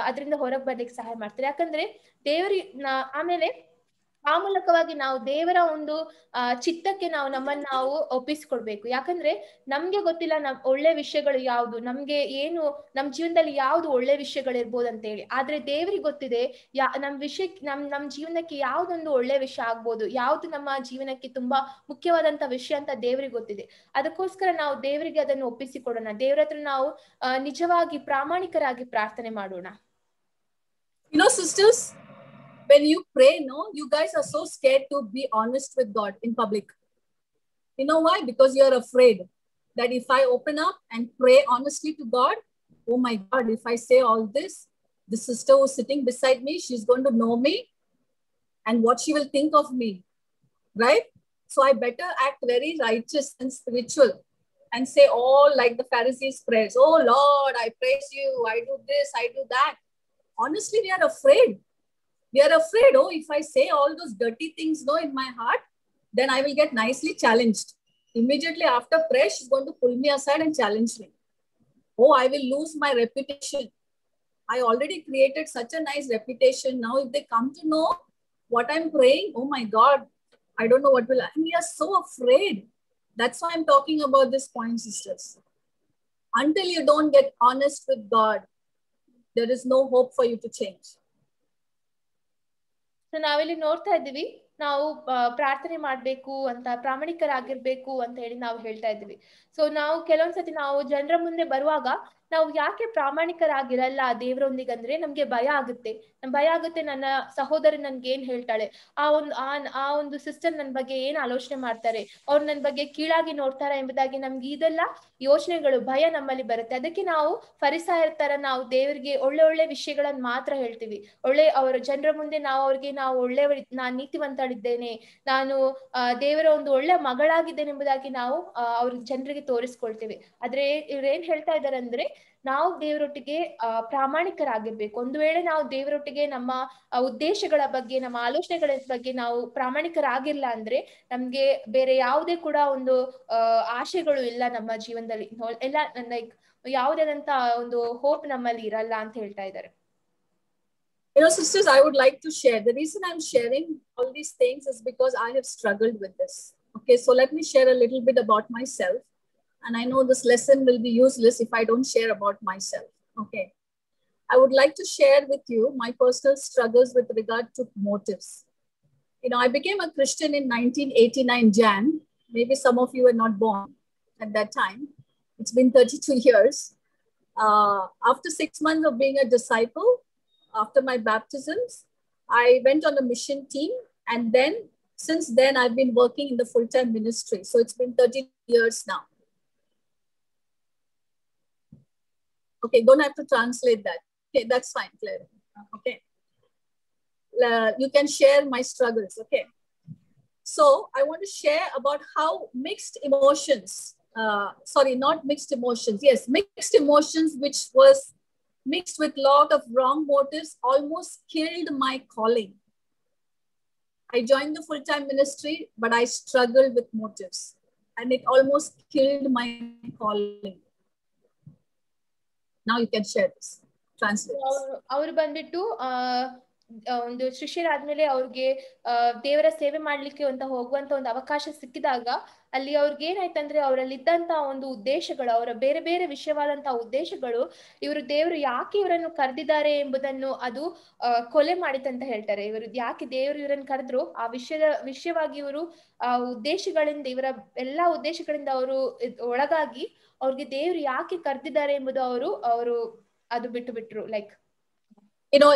ಅದರಿಂದ ಹೊರಗೆ ಬರ್ಲಿಕ್ಕೆ ಸಹಾಯ ಮಾಡ್ತಾರೆ. ಯಾಕಂದ್ರೆ ಆಮೇಲೆ ಆ ಮೂಲಕವಾಗಿ ನಾವು ದೇವರ ಒಂದು ಚಿತ್ತಕ್ಕೆ ನಾವು ಒಪ್ಪಿಸ್ಕೊಡ್ಬೇಕು. ಯಾಕಂದ್ರೆ ನಮ್ಗೆ ಗೊತ್ತಿಲ್ಲ ಒಳ್ಳೆ ವಿಷಯಗಳು ಯಾವ್ದು, ನಮ್ಗೆ ಏನು ನಮ್ ಜೀವನದಲ್ಲಿ ಯಾವ್ದು ಒಳ್ಳೆ ವಿಷಯಗಳಿರ್ಬೋದು ಅಂತ ಹೇಳಿ. ಆದ್ರೆ ದೇವ್ರಿಗೆ ಗೊತ್ತಿದೆ ನಮ್ ಜೀವನಕ್ಕೆ ಯಾವ್ದೊಂದು ಒಳ್ಳೆ ವಿಷಯ ಆಗ್ಬೋದು, ಯಾವ್ದು ನಮ್ಮ ಜೀವನಕ್ಕೆ ತುಂಬಾ ಮುಖ್ಯವಾದಂತ ವಿಷಯ ಅಂತ ದೇವ್ರಿಗೆ ಗೊತ್ತಿದೆ. ಅದಕ್ಕೋಸ್ಕರ ನಾವು ದೇವರಿಗೆ ಅದನ್ನು ಒಪ್ಪಿಸಿಕೊಡೋಣ. ದೇವ್ರ ಹತ್ರ ನಾವು ನಿಜವಾಗಿ ಪ್ರಾಮಾಣಿಕರಾಗಿ ಪ್ರಾರ್ಥನೆ ಮಾಡೋಣ. Sisters, when you pray, you guys are so scared to be honest with God in public. You know why? Because you are afraid that if I open up and pray honestly to God, oh my God, if I say all this, the sister who's sitting beside me, she's going to know me and what she will think of me, right? So I better act very righteous and spiritual and say all like the Pharisees' prayers. Oh Lord, I praise you, I do this, I do that. Honestly, we are afraid. We are afraid, oh, if I say all those dirty things in my heart, then I will get nicely challenged. Immediately after prayer, she's going to pull me aside and challenge me. Oh, I will lose my reputation. I already created such a nice reputation. Now, if they come to know what I'm praying, oh my God, I don't know what will happen. We are so afraid. That's why I'm talking about this point, sisters. Until you don't get honest with God, there is no hope for you to change. So ನಾವಿಲ್ಲಿ ನೋಡ್ತಾ ಇದ್ದೀವಿ, ನಾವು ಪ್ರಾರ್ಥನೆ ಮಾಡ್ಬೇಕು ಅಂತ, ಪ್ರಾಮಾಣಿಕರಾಗಿರ್ಬೇಕು ಅಂತ ಹೇಳಿ ನಾವು ಹೇಳ್ತಾ ಇದ್ದೀವಿ. ಸೊ ನಾವು ಕೆಲವೊಂದ್ಸತಿ ನಾವು ಜನರ ಮುಂದೆ ಬರುವಾಗ ನಾವು ಯಾಕೆ ಪ್ರಾಮಾಣಿಕರಾಗಿರಲ್ಲ ದೇವರೊಂದಿಗೆ ಅಂದ್ರೆ ನಮ್ಗೆ ಭಯ ಆಗುತ್ತೆ. ನನ್ನ ಸಹೋದರಿ ನನ್ಗೆ ಏನ್ ಹೇಳ್ತಾಳೆ, ಆ ಒಂದು ಸಿಸ್ಟರ್ ನನ್ ಬಗ್ಗೆ ಏನ್ ಆಲೋಚನೆ ಮಾಡ್ತಾರೆ, ಅವ್ರು ನನ್ ಬಗ್ಗೆ ಕೀಳಾಗಿ ನೋಡ್ತಾರ ಎಂಬುದಾಗಿ ನಮ್ಗೆ ಇದೆಲ್ಲ ಯೋಚನೆಗಳು, ಭಯ ನಮ್ಮಲ್ಲಿ ಬರುತ್ತೆ. ಅದಕ್ಕೆ ನಾವು ಫರಿಸಾಯರ ತರ ನಾವು ದೇವರಿಗೆ ಒಳ್ಳೆ ವಿಷಯಗಳನ್ನ ಮಾತ್ರ ಹೇಳ್ತೀವಿ. ಅವರ ಜನರ ಮುಂದೆ ನಾನು ನೀತಿವಂತಳಿದ್ದೇನೆ, ನಾನು ದೇವರ ಒಂದು ಒಳ್ಳೆ ಮಗಳಾಗಿದ್ದೇನೆ ಎಂಬುದಾಗಿ ನಾವು ಅವ್ರ ಜನರಿಗೆ ತೋರಿಸ್ಕೊಳ್ತೇವೆ. ಆದ್ರೆ ಇವ್ರೇನ್ ಹೇಳ್ತಾ ಇದಾರೆ ಅಂದ್ರೆ, ನಾವು ದೇವರೊಟ್ಟಿಗೆ ಪ್ರಾಮಾಣಿಕರಾಗಿರ್ಬೇಕು. ಒಂದು ವೇಳೆ ನಾವು ದೇವರೊಟ್ಟಿಗೆ ನಮ್ಮ ಉದ್ದೇಶಗಳ ಬಗ್ಗೆ, ನಮ್ಮ ಆಲೋಚನೆಗಳ ಬಗ್ಗೆ ನಾವು ಪ್ರಾಮಾಣಿಕರಾಗಿಲ್ಲ ಅಂದ್ರೆ ನಮ್ಗೆ ಬೇರೆ ಯಾವುದೇ ಕೂಡ ಒಂದು ಆಶೆಗಳು ಇಲ್ಲ ನಮ್ಮ ಜೀವನದಲ್ಲಿ, ಎಲ್ಲ ಲೈಕ್ ಯಾವುದಾದಂತ ಒಂದು ಹೋಪ್ ನಮ್ಮಲ್ಲಿ ಇರಲ್ಲ ಅಂತ ಹೇಳ್ತಾ ಇದ್ದಾರೆ. Sisters, I would like to share. The reason I'm sharing all these things is because I have struggled with this. Okay, so let me share a little bit about myself. And I know this lesson will be useless if I don't share about myself. Okay, I would like to share with you my personal struggles with regard to motives. I became a Christian in 1989 Jan. Maybe some of you were not born at that time. It's been 32 years. After 6 months of being a disciple, after my baptisms, I went on a mission team. And then, since then, I've been working in the full-time ministry. So it's been 30 years now. Okay, don't have to translate that. Okay, that's fine, Claire. Okay. You can share my struggles, okay? So I want to share about how mixed emotions, not mixed emotions. Yes, mixed emotions, which was mixed with lot of wrong motives, almost killed my calling. I joined the full-time ministry, but I struggled with motives and it almost killed my calling. Now you can share this. Translate. ಅವರು ಬಂದ್ಬಿಟ್ಟು ಒಂದು ಶಿಷ್ಯರಾದ್ಮೇಲೆ ಅವ್ರಿಗೆ ದೇವರ ಸೇವೆ ಮಾಡ್ಲಿಕ್ಕೆ ಅಂತ ಹೋಗುವಂತ ಒಂದು ಅವಕಾಶ ಸಿಕ್ಕಿದಾಗ ಅಲ್ಲಿ ಅವ್ರಿಗೆ ಏನಾಯ್ತಂದ್ರೆ ಅವರಲ್ಲಿ ಇದ್ದಂತ ಒಂದು ಉದ್ದೇಶಗಳು, ಅವರ ಬೇರೆ ಬೇರೆ ವಿಷಯವಾದಂತಹ ಉದ್ದೇಶಗಳು, ದೇವರು ಯಾಕೆ ಇವರನ್ನು ಕರೆದಿದ್ದಾರೆ ಎಂಬುದನ್ನು ಅದು ಕೊಲೆ ಮಾಡಿತಂತ ಹೇಳ್ತಾರೆ. ಇವರು ಯಾಕೆ ದೇವರು ಇವರನ್ನು ಕರೆದ್ರು ಆ ವಿಷಯವಾಗಿ ಇವರು ಆ ಉದ್ದೇಶಗಳಿಂದ, ಇವರ ಎಲ್ಲಾ ಉದ್ದೇಶಗಳಿಂದ ಅವರು ಒಳಗಾಗಿ ಅವ್ರಿಗೆ ದೇವರು ಯಾಕೆ ಕರೆದಿದ್ದಾರೆ ಎಂಬುದು ಅವರು ಅದು ಬಿಟ್ರು. Like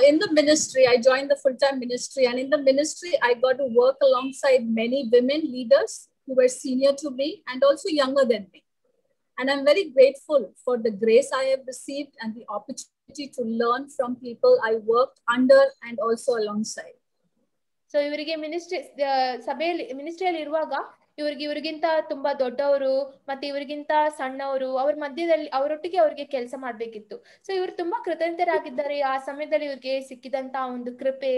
in the ministry, I joined the full-time ministry, and in the ministry, I got to work alongside many women leaders who were senior to me and also younger than me. And I'm very grateful for the grace I have received and the opportunity to learn from people I worked under and also alongside. So, ಇವರಿಗೆ ಮಿನಿಸ್ಟ್ರಿಯಲ್ಲಿ ಇರುವಾಗ ಇವ್ರಿಗಿಂತ ತುಂಬಾ ದೊಡ್ಡವರು ಮತ್ತೆ ಇವ್ರಿಗಿಂತ ಸಣ್ಣವರು ಅವ್ರ ಮಧ್ಯದಲ್ಲಿ ಅವರೊಟ್ಟಿಗೆ ಅವ್ರಿಗೆ ಕೆಲಸ ಮಾಡ್ಬೇಕಿತ್ತು. ಸೊ ಇವರು ತುಂಬಾ ಕೃತಜ್ಞರಾಗಿದ್ದಾರೆ ಆ ಸಮಯದಲ್ಲಿ ಇವ್ರಿಗೆ ಸಿಕ್ಕಿದಂತ ಒಂದು ಕೃಪೆ,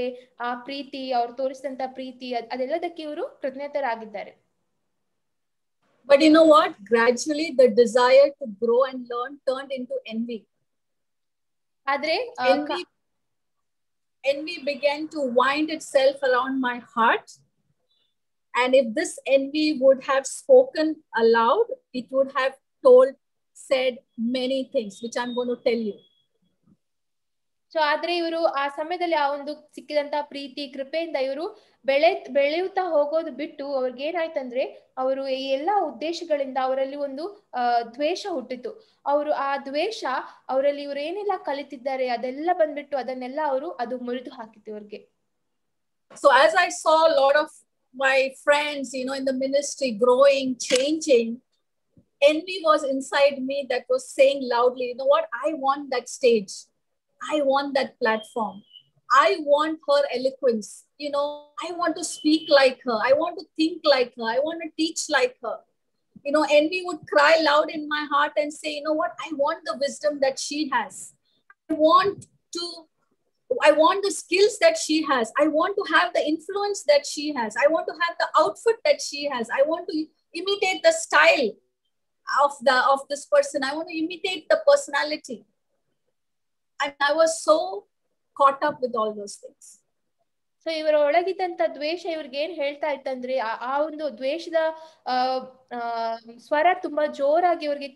ಆ ಪ್ರೀತಿ, ಅವ್ರು ತೋರಿಸಿದಂತ ಪ್ರೀತಿ, ಅದೆಲ್ಲದಕ್ಕೆ ಇವರು ಕೃತಜ್ಞರಾಗಿದ್ದಾರೆ. But you know what? Gradually the desire to grow and learn turned into envy. ಆದ್ರೆ envy began to wind itself around my heart. And if this envy would have spoken aloud, it would have said many things, which I'm going to tell you. So ಆದ್ರೆ ಇವರು ಆ ಸಮಯದಲ್ಲಿ ಆ ಒಂದು ಸಿಕ್ಕಿದಂತ ಪ್ರೀತಿ ಕೃಪೆಯಿಂದ ಇವರು ಬೆಳೆಯುತ್ತಾ ಹೋಗೋದು ಬಿಟ್ಟು ಅವ್ರಿಗೆ ಏನಾಯ್ತಂದ್ರೆ ಅವರು ಈ ಎಲ್ಲಾ ಉದ್ದೇಶಗಳಿಂದ ಅವರಲ್ಲಿ ಒಂದು ದ್ವೇಷ ಹುಟ್ಟಿತು. ಆ ದ್ವೇಷ ಅವರಲ್ಲಿ ಇವ್ರು ಏನೆಲ್ಲ ಕಲಿತಿದ್ದಾರೆ ಅದೆಲ್ಲ ಬಂದ್ಬಿಟ್ಟು ಅದನ್ನೆಲ್ಲ ಅದು ಮುರಿದು ಹಾಕಿತ್ತು ಅವ್ರಿಗೆ. So as I saw a lot of my friends, in the ministry growing, changing, envy was inside me that was saying loudly, you know what? I want that stage. I want that platform. I want her eloquence. I want to speak like her. I want to think like her. I want to teach like her. Envy would cry loud in my heart and say, you know what? I want the wisdom that she has. I want the skills that she has. I want to have the influence that she has. I want to have the outfit that she has. I want to imitate the style of this person. I want to imitate the personality. And I was so caught up with all those things. So ಇವರ ಒಳಗಿದ್ದಂತ ದ್ವೇಷ ಇವ್ರಿಗೆ ಏನ್ ಹೇಳ್ತಾ ಇತ್ತಂದ್ರೆ ಆ ಒಂದು ದ್ವೇಷದ ಸ್ವರ ತುಂಬಾ ಜೋರಾಗಿ ಅವ್ರಿಗೆ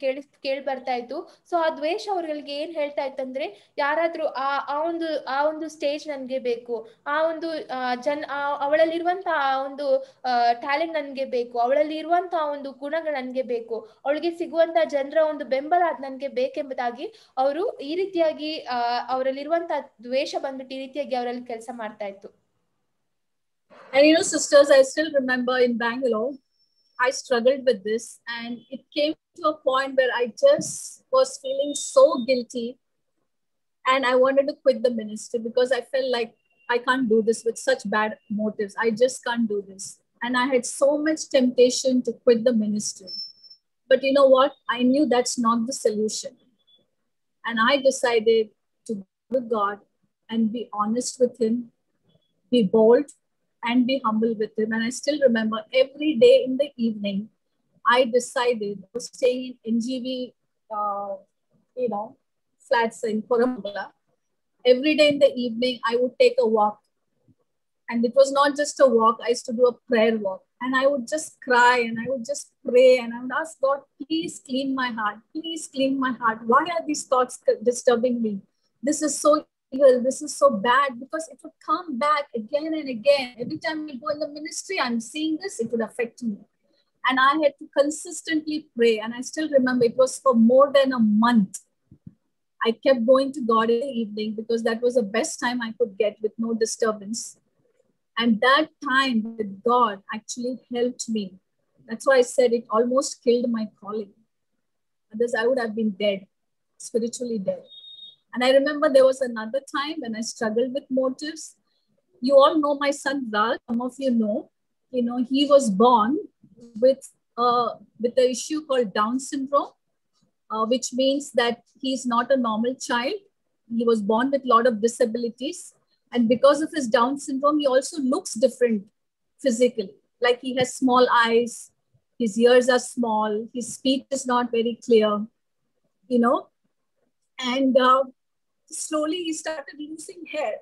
ಕೇಳಿ ಬರ್ತಾ ಇತ್ತು. ಸೊ ಆ ದ್ವೇಷ ಅವ್ರಿಗೆ ಏನ್ ಹೇಳ್ತಾ ಇತ್ತಂದ್ರೆ ಯಾರಾದ್ರೂ ಆ ಒಂದು ಸ್ಟೇಜ್ ನನ್ಗೆ ಬೇಕು, ಆ ಒಂದು ಅವಳಲ್ಲಿರುವಂತ ಆ ಒಂದು ಟ್ಯಾಲೆಂಟ್ ನನ್ಗೆ ಬೇಕು, ಅವಳಲ್ಲಿ ಇರುವಂತ ಒಂದು ಗುಣಗಳು ನನ್ಗೆ ಬೇಕು, ಅವಳಿಗೆ ಸಿಗುವಂತ ಜನರ ಒಂದು ಬೆಂಬಲ ನನ್ಗೆ ಬೇಕೆಂಬುದಾಗಿ ಅವರು ಈ ರೀತಿಯಾಗಿ ಅವರಲ್ಲಿರುವಂತ ದ್ವೇಷ ಬಂದ್ಬಿಟ್ಟು ಈ ರೀತಿಯಾಗಿ ಅವರಲ್ಲಿ ಕೆಲಸ ಮಾಡ್ತಾ ಇತ್ತು. And sisters, I still remember in Bangalore, I struggled with this, and it came to a point where I just was feeling so guilty, and I wanted to quit the ministry because I felt like I can't do this with such bad motives. I just can't do this. And I had so much temptation to quit the ministry. But you know what? I knew that's not the solution. And I decided to go to God and be honest with Him, be bold, and be humble with Him. And I still remember every day in the evening, I decided, I was staying in NGV, flats in Koramangala. Every day in the evening, I would take a walk. And it was not just a walk, I used to do a prayer walk. And I would just cry and I would just pray and I would ask God, please clean my heart. Please clean my heart. Why are these thoughts disturbing me? This is so evil. This is so bad, because it would come back again and again. Every time we go in the ministry, I'm seeing this, it would affect me. And I had to consistently pray. And I still remember it was for more than a month. I kept going to God in the evening because that was the best time I could get with no disturbance. And that time with God actually helped me. That's why I said it almost killed my calling. Otherwise, I would have been dead, spiritually dead. And I remember there was another time when I struggled with motives. You all know my son Ral. Some of you know. He was born with the issue called Down syndrome, which means that he's not a normal child. He was born with a lot of disabilities. And because of his Down syndrome, he also looks different physically. Like he has small eyes, his ears are small, his speech is not very clear, And slowly he started losing hair.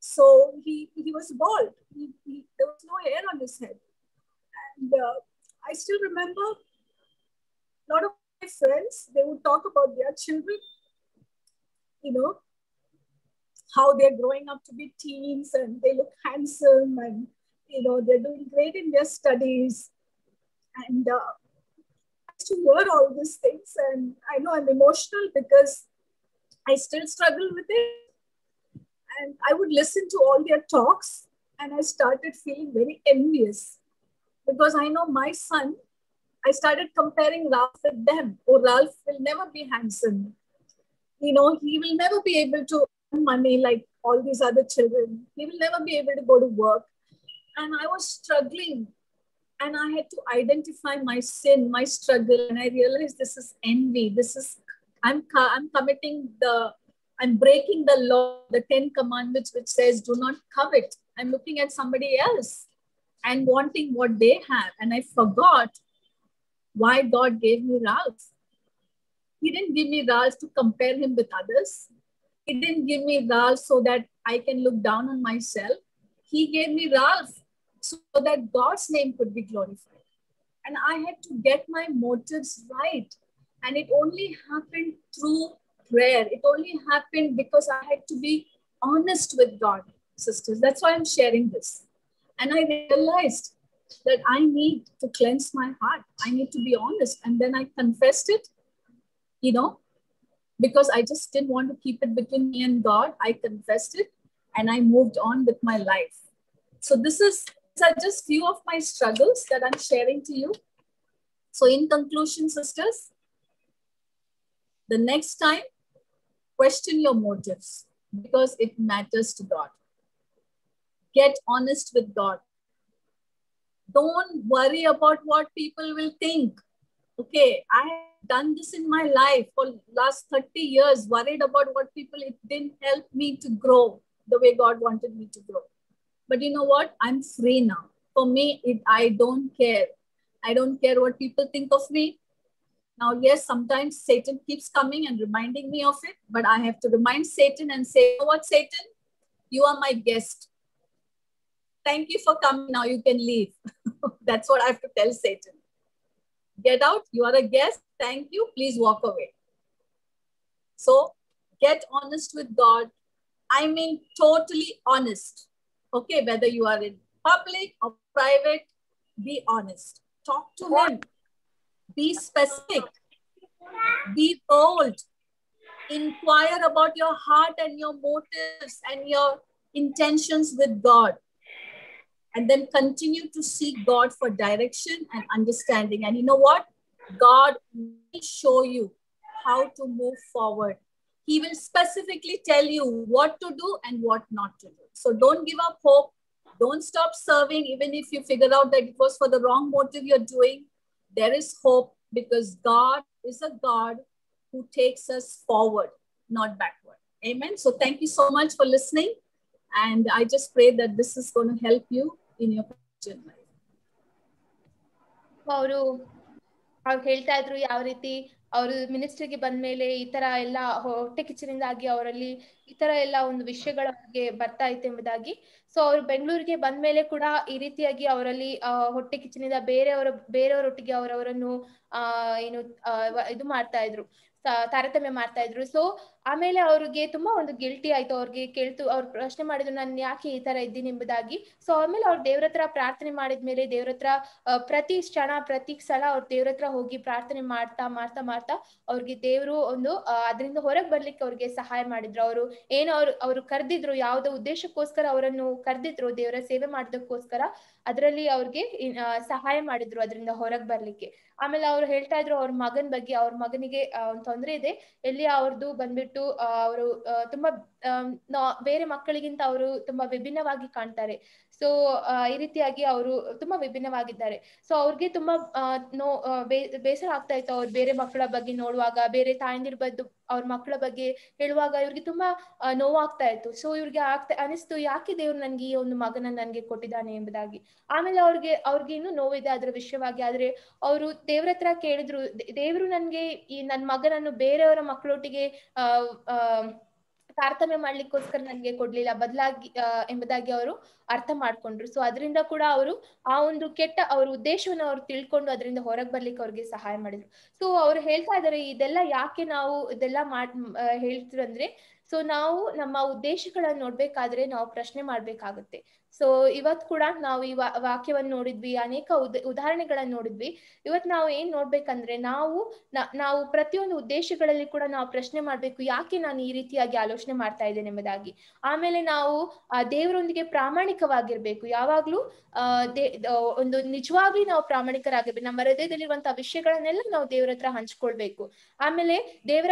So he was bald. There was no hair on his head. And I still remember a lot of my friends, they would talk about their children, you know, how they're growing up to be teens and they look handsome and, you know, they're doing great in their studies. And I used to hear all these things, and I know I'm emotional because I still struggle with it. And I would listen to all their talks, and I started feeling very envious because I know my son, I started comparing Ralph with them. Oh, Ralph will never be handsome. You know, he will never be able to earn money like all these other children. He will never be able to go to work. And I was struggling, and I had to identify my sin, my struggle. And I realized this is envy. This is, I'm breaking the law, the 10 commandments, which says, do not covet. I'm looking at somebody else and wanting what they have. And I forgot why God gave me Ralph. He didn't give me Ralph to compare him with others. He didn't give me Ralph so that I can look down on myself. He gave me Ralph so that God's name could be glorified. And I had to get my motives right. And it only happened through prayer. It only happened because I had to be honest with God, sisters. That's why I'm sharing this. And I realized that I need to cleanse my heart. I need to be honest. And then I confessed it, you know, because I just didn't want to keep it between me and God. I confessed it and I moved on with my life. So these are just few of my struggles that I'm sharing to you. So in conclusion, sisters, the next time, question your motives because it matters to God. Get honest with God. Don't worry about what people will think. Okay, I have done this in my life for last 30 years, worried about what people, it didn't help me to grow the way God wanted me to grow. But you know what? I'm free now. For me, I don't care. I don't care what people think of me. Now, yes, sometimes Satan keeps coming and reminding me of it, but I have to remind Satan and say, you know what, Satan? You are my guest. Thank you for coming. Now you can leave. That's what I have to tell Satan. Get out. You are a guest. Thank you. Please walk away. So get honest with God. I mean, totally honest. Okay, whether you are in public or private, be honest. Talk to him. Be specific. Be bold. Inquire about your heart and your motives and your intentions with God. And then continue to seek God for direction and understanding. And you know what? God will show you how to move forward. He will specifically tell you what to do and what not to do. So don't give up hope. Don't stop serving, even if you figure out that it was for the wrong motive you're doing. There is hope because God is a God who takes us forward, not backward. Amen. So thank you so much for listening. And I just pray that this is going to help you in your Christian life. ಅವರು ಹೇಳ್ತಾ ಇದ್ರು ಯಾವ ರೀತಿ ಅವರು ಮಿನಿಸ್ಟ್ರಿಗೆ ಬಂದ್ಮೇಲೆ ಈ ತರ ಎಲ್ಲ ಹೊಟ್ಟೆ ಕಿಚ್ಚಿನಿಂದಾಗಿ ಅವರಲ್ಲಿ ಈ ತರ ಎಲ್ಲ ಒಂದು ವಿಷಯಗಳ ಬಗ್ಗೆ ಬರ್ತಾ ಇತ್ತು ಎಂಬುದಾಗಿ. ಸೊ ಅವ್ರು ಬೆಂಗಳೂರಿಗೆ ಬಂದ್ಮೇಲೆ ಕೂಡ ಈ ರೀತಿಯಾಗಿ ಅವರಲ್ಲಿ ಹೊಟ್ಟೆ ಕಿಚ್ಚಿನಿಂದ ಬೇರೆಯವರೊಟ್ಟಿಗೆ ಅವರವರನ್ನು ಇದು ಮಾಡ್ತಾ ಇದ್ರು, ತಾರತಮ್ಯ ಮಾಡ್ತಾ ಇದ್ರು. ಸೊ ಆಮೇಲೆ ಅವ್ರಿಗೆ ತುಂಬಾ ಒಂದು ಗಿಲ್ಟಿ ಆಯ್ತು. ಅವ್ರಿಗೆ ಅವ್ರು ಪ್ರಶ್ನೆ ಮಾಡಿದ್ರು, ನಾನು ಯಾಕೆ ಈ ತರ ಇದ್ದೀನಿ ಎಂಬುದಾಗಿ. ಸೊ ಆಮೇಲೆ ಅವ್ರು ದೇವ್ರ ಹತ್ರ ಪ್ರಾರ್ಥನೆ ಮಾಡಿದ್ಮೇಲೆ ದೇವ್ರ ಹತ್ರ ಪ್ರತಿ ಸಲ ಅವ್ರ ದೇವ್ರ ಹತ್ರ ಹೋಗಿ ಪ್ರಾರ್ಥನೆ ಮಾಡ್ತಾ ಮಾಡ್ತಾ ಮಾಡ್ತಾ ಅವ್ರಿಗೆ ದೇವ್ರು ಒಂದು ಅದರಿಂದ ಹೊರಗೆ ಬರ್ಲಿಕ್ಕೆ ಅವ್ರಿಗೆ ಸಹಾಯ ಮಾಡಿದ್ರು. ಅವರು ಕರೆದಿದ್ರು, ಯಾವ್ದೋ ಉದ್ದೇಶಕ್ಕೋಸ್ಕರ ಅವರನ್ನು ಕರೆದಿದ್ರು, ದೇವರ ಸೇವೆ ಮಾಡೋದಕ್ಕೋಸ್ಕರ. ಅದರಲ್ಲಿ ಅವ್ರಿಗೆ ಸಹಾಯ ಮಾಡಿದ್ರು ಅದರಿಂದ ಹೊರಗೆ ಬರ್ಲಿಕ್ಕೆ. ಆಮೇಲೆ ಅವ್ರು ಹೇಳ್ತಾ ಇದ್ರು ಅವ್ರ ಮಗನ ಬಗ್ಗೆ, ಅವ್ರ ಮಗನಿಗೆ ಒಂದು ತೊಂದರೆ ಇದೆ. ಎಲ್ಲಿ ಅವ್ರದ್ದು ಬಂದ್ಬಿಟ್ಟು ಅವರು ತುಂಬಾ ಬೇರೆ ಮಕ್ಕಳಿಗಿಂತ ಅವರು ತುಂಬಾ ವಿಭಿನ್ನವಾಗಿ ಕಾಣ್ತಾರೆ. ಸೊ ಈ ರೀತಿಯಾಗಿ ಅವರು ತುಂಬಾ ವಿಭಿನ್ನವಾಗಿದ್ದಾರೆ. ಸೊ ಅವ್ರಿಗೆ ತುಂಬಾ ಬೇಸರ ಆಗ್ತಾ ಇತ್ತು. ಅವ್ರು ಬೇರೆ ಮಕ್ಕಳ ಬಗ್ಗೆ ನೋಡುವಾಗ, ಬೇರೆ ತಾಯಂದಿರ ಬಗ್ಗೆ ಅವ್ರ ಮಕ್ಕಳ ಬಗ್ಗೆ ಹೇಳುವಾಗ ಇವ್ರಿಗೆ ತುಂಬಾ ನೋವಾಗ್ತಾ ಇತ್ತು. ಸೊ ಇವ್ರಿಗೆ ಅನಿಸ್ತು, ಯಾಕೆ ದೇವ್ರು ನನ್ಗೆ ಈ ಒಂದು ಮಗನ ನನ್ಗೆ ಕೊಟ್ಟಿದ್ದಾನೆ ಎಂಬುದಾಗಿ. ಆಮೇಲೆ ಅವ್ರಿಗೆ ಇನ್ನೂ ನೋವಿದೆ ಅದರ ವಿಷಯವಾಗಿ. ಆದ್ರೆ ಅವರು ದೇವ್ರ ಹತ್ರ ಕೇಳಿದ್ರು, ದೇವ್ರು ನನ್ಗೆ ಈ ನನ್ ಮಗನನ್ನು ಬೇರೆಯವರ ಮಕ್ಕಳೊಟ್ಟಿಗೆ ತಾರತಮ್ಯ ಮಾಡ್ಲಿಕ್ಕೋಸ್ಕರ ನನಗೆ ಕೊಡ್ಲಿಲ್ಲ, ಬದಲಾಗಿ ಎಂಬುದಾಗಿ ಅವರು ಅರ್ಥ ಮಾಡ್ಕೊಂಡ್ರು. ಸೊ ಅದರಿಂದ ಕೂಡ ಅವರು ಆ ಒಂದು ಕೆಟ್ಟ ಅವ್ರ ಉದ್ದೇಶವನ್ನು ಅವ್ರು ತಿಳ್ಕೊಂಡು ಅದರಿಂದ ಹೊರಗೆ ಬರ್ಲಿಕ್ಕೆ ಅವ್ರಿಗೆ ಸಹಾಯ ಮಾಡಿದ್ರು. ಸೊ ಅವ್ರು ಹೇಳ್ತಾ ಇದಾರೆ ಇದೆಲ್ಲ ಯಾಕೆ ನಾವು ಇದೆಲ್ಲ ಹೇಳ್ತೀವಿ ಅಂದ್ರೆ, ಸೊ ನಾವು ನಮ್ಮ ಉದ್ದೇಶಗಳನ್ನ ನೋಡ್ಬೇಕಾದ್ರೆ ನಾವು ಪ್ರಶ್ನೆ ಮಾಡ್ಬೇಕಾಗುತ್ತೆ. ಸೊ ಇವತ್ ಕೂಡ ನಾವು ಈ ವಾಕ್ಯವನ್ನು ನೋಡಿದ್ವಿ, ಅನೇಕ ಉದಾಹರಣೆಗಳನ್ನ ನೋಡಿದ್ವಿ. ಇವತ್ ನಾವು ಏನ್ ನೋಡ್ಬೇಕಂದ್ರೆ ನಾವು ಪ್ರತಿಯೊಂದು ಉದ್ದೇಶಗಳಲ್ಲಿ ಕೂಡ ನಾವು ಪ್ರಶ್ನೆ ಮಾಡ್ಬೇಕು, ಯಾಕೆ ನಾನು ಈ ರೀತಿಯಾಗಿ ಆಲೋಚನೆ ಮಾಡ್ತಾ ಇದ್ದೇನೆ ಎಂಬುದಾಗಿ. ಆಮೇಲೆ ನಾವು ದೇವರೊಂದಿಗೆ ಪ್ರಾಮಾಣಿಕವಾಗಿರ್ಬೇಕು. ಯಾವಾಗ್ಲೂ ಒಂದು ನಿಜವಾಗ್ಲೂ ನಾವು ಪ್ರಾಮಾಣಿಕರಾಗಿರ್ಬೇಕು. ನಮ್ಮ ಹೃದಯದಲ್ಲಿರುವಂತಹ ವಿಷಯಗಳನ್ನೆಲ್ಲ ನಾವು ದೇವರ ಹತ್ರ ಹಂಚ್ಕೊಳ್ಬೇಕು. ಆಮೇಲೆ ದೇವರ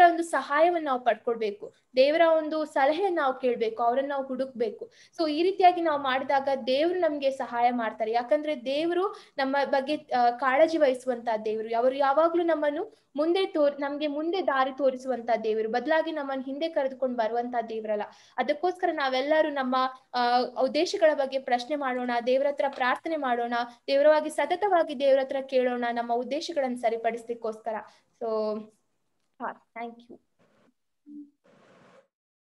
ಒಂದು ಸಹಾಯವನ್ನು ನಾವು ಪಡ್ಕೊಳ್ಬೇಕು. ದೇವರ ಒಂದು ಸಲಹೆಯನ್ನು ನಾವು ಕೇಳ್ಬೇಕು, ಅವರನ್ನು ನಾವು ಹುಡುಕ್ಬೇಕು. ಸೊ ಈ ರೀತಿಯಾಗಿ ನಾವು ಮಾಡಿದಾಗ ದೇವರು ನಮ್ಗೆ ಸಹಾಯ ಮಾಡ್ತಾರೆ. ಯಾಕಂದ್ರೆ ದೇವರು ನಮ್ಮ ಬಗ್ಗೆ ಕಾಳಜಿ ವಹಿಸುವಂತ ದೇವರು. ಅವರು ಯಾವಾಗ್ಲೂ ನಮ್ಮನ್ನು ನಮ್ಗೆ ಮುಂದೆ ದಾರಿ ತೋರಿಸುವಂತ ದೇವರು, ಬದಲಾಗಿ ನಮ್ಮನ್ನು ಹಿಂದೆ ಕರೆದುಕೊಂಡು ಬರುವಂತ ದೇವರಲ್ಲ. ಅದಕ್ಕೋಸ್ಕರ ನಾವೆಲ್ಲರೂ ನಮ್ಮ ಉದ್ದೇಶಗಳ ಬಗ್ಗೆ ಪ್ರಶ್ನೆ ಮಾಡೋಣ, ದೇವರ ಹತ್ರ ಪ್ರಾರ್ಥನೆ ಮಾಡೋಣ, ದೇವರವಾಗಿ ಸತತವಾಗಿ ದೇವರ ಹತ್ರ ಕೇಳೋಣ ನಮ್ಮ ಉದ್ದೇಶಗಳನ್ನು ಸರಿಪಡಿಸ್ಲಿಕ್ಕೋಸ್ಕರ. So thank you.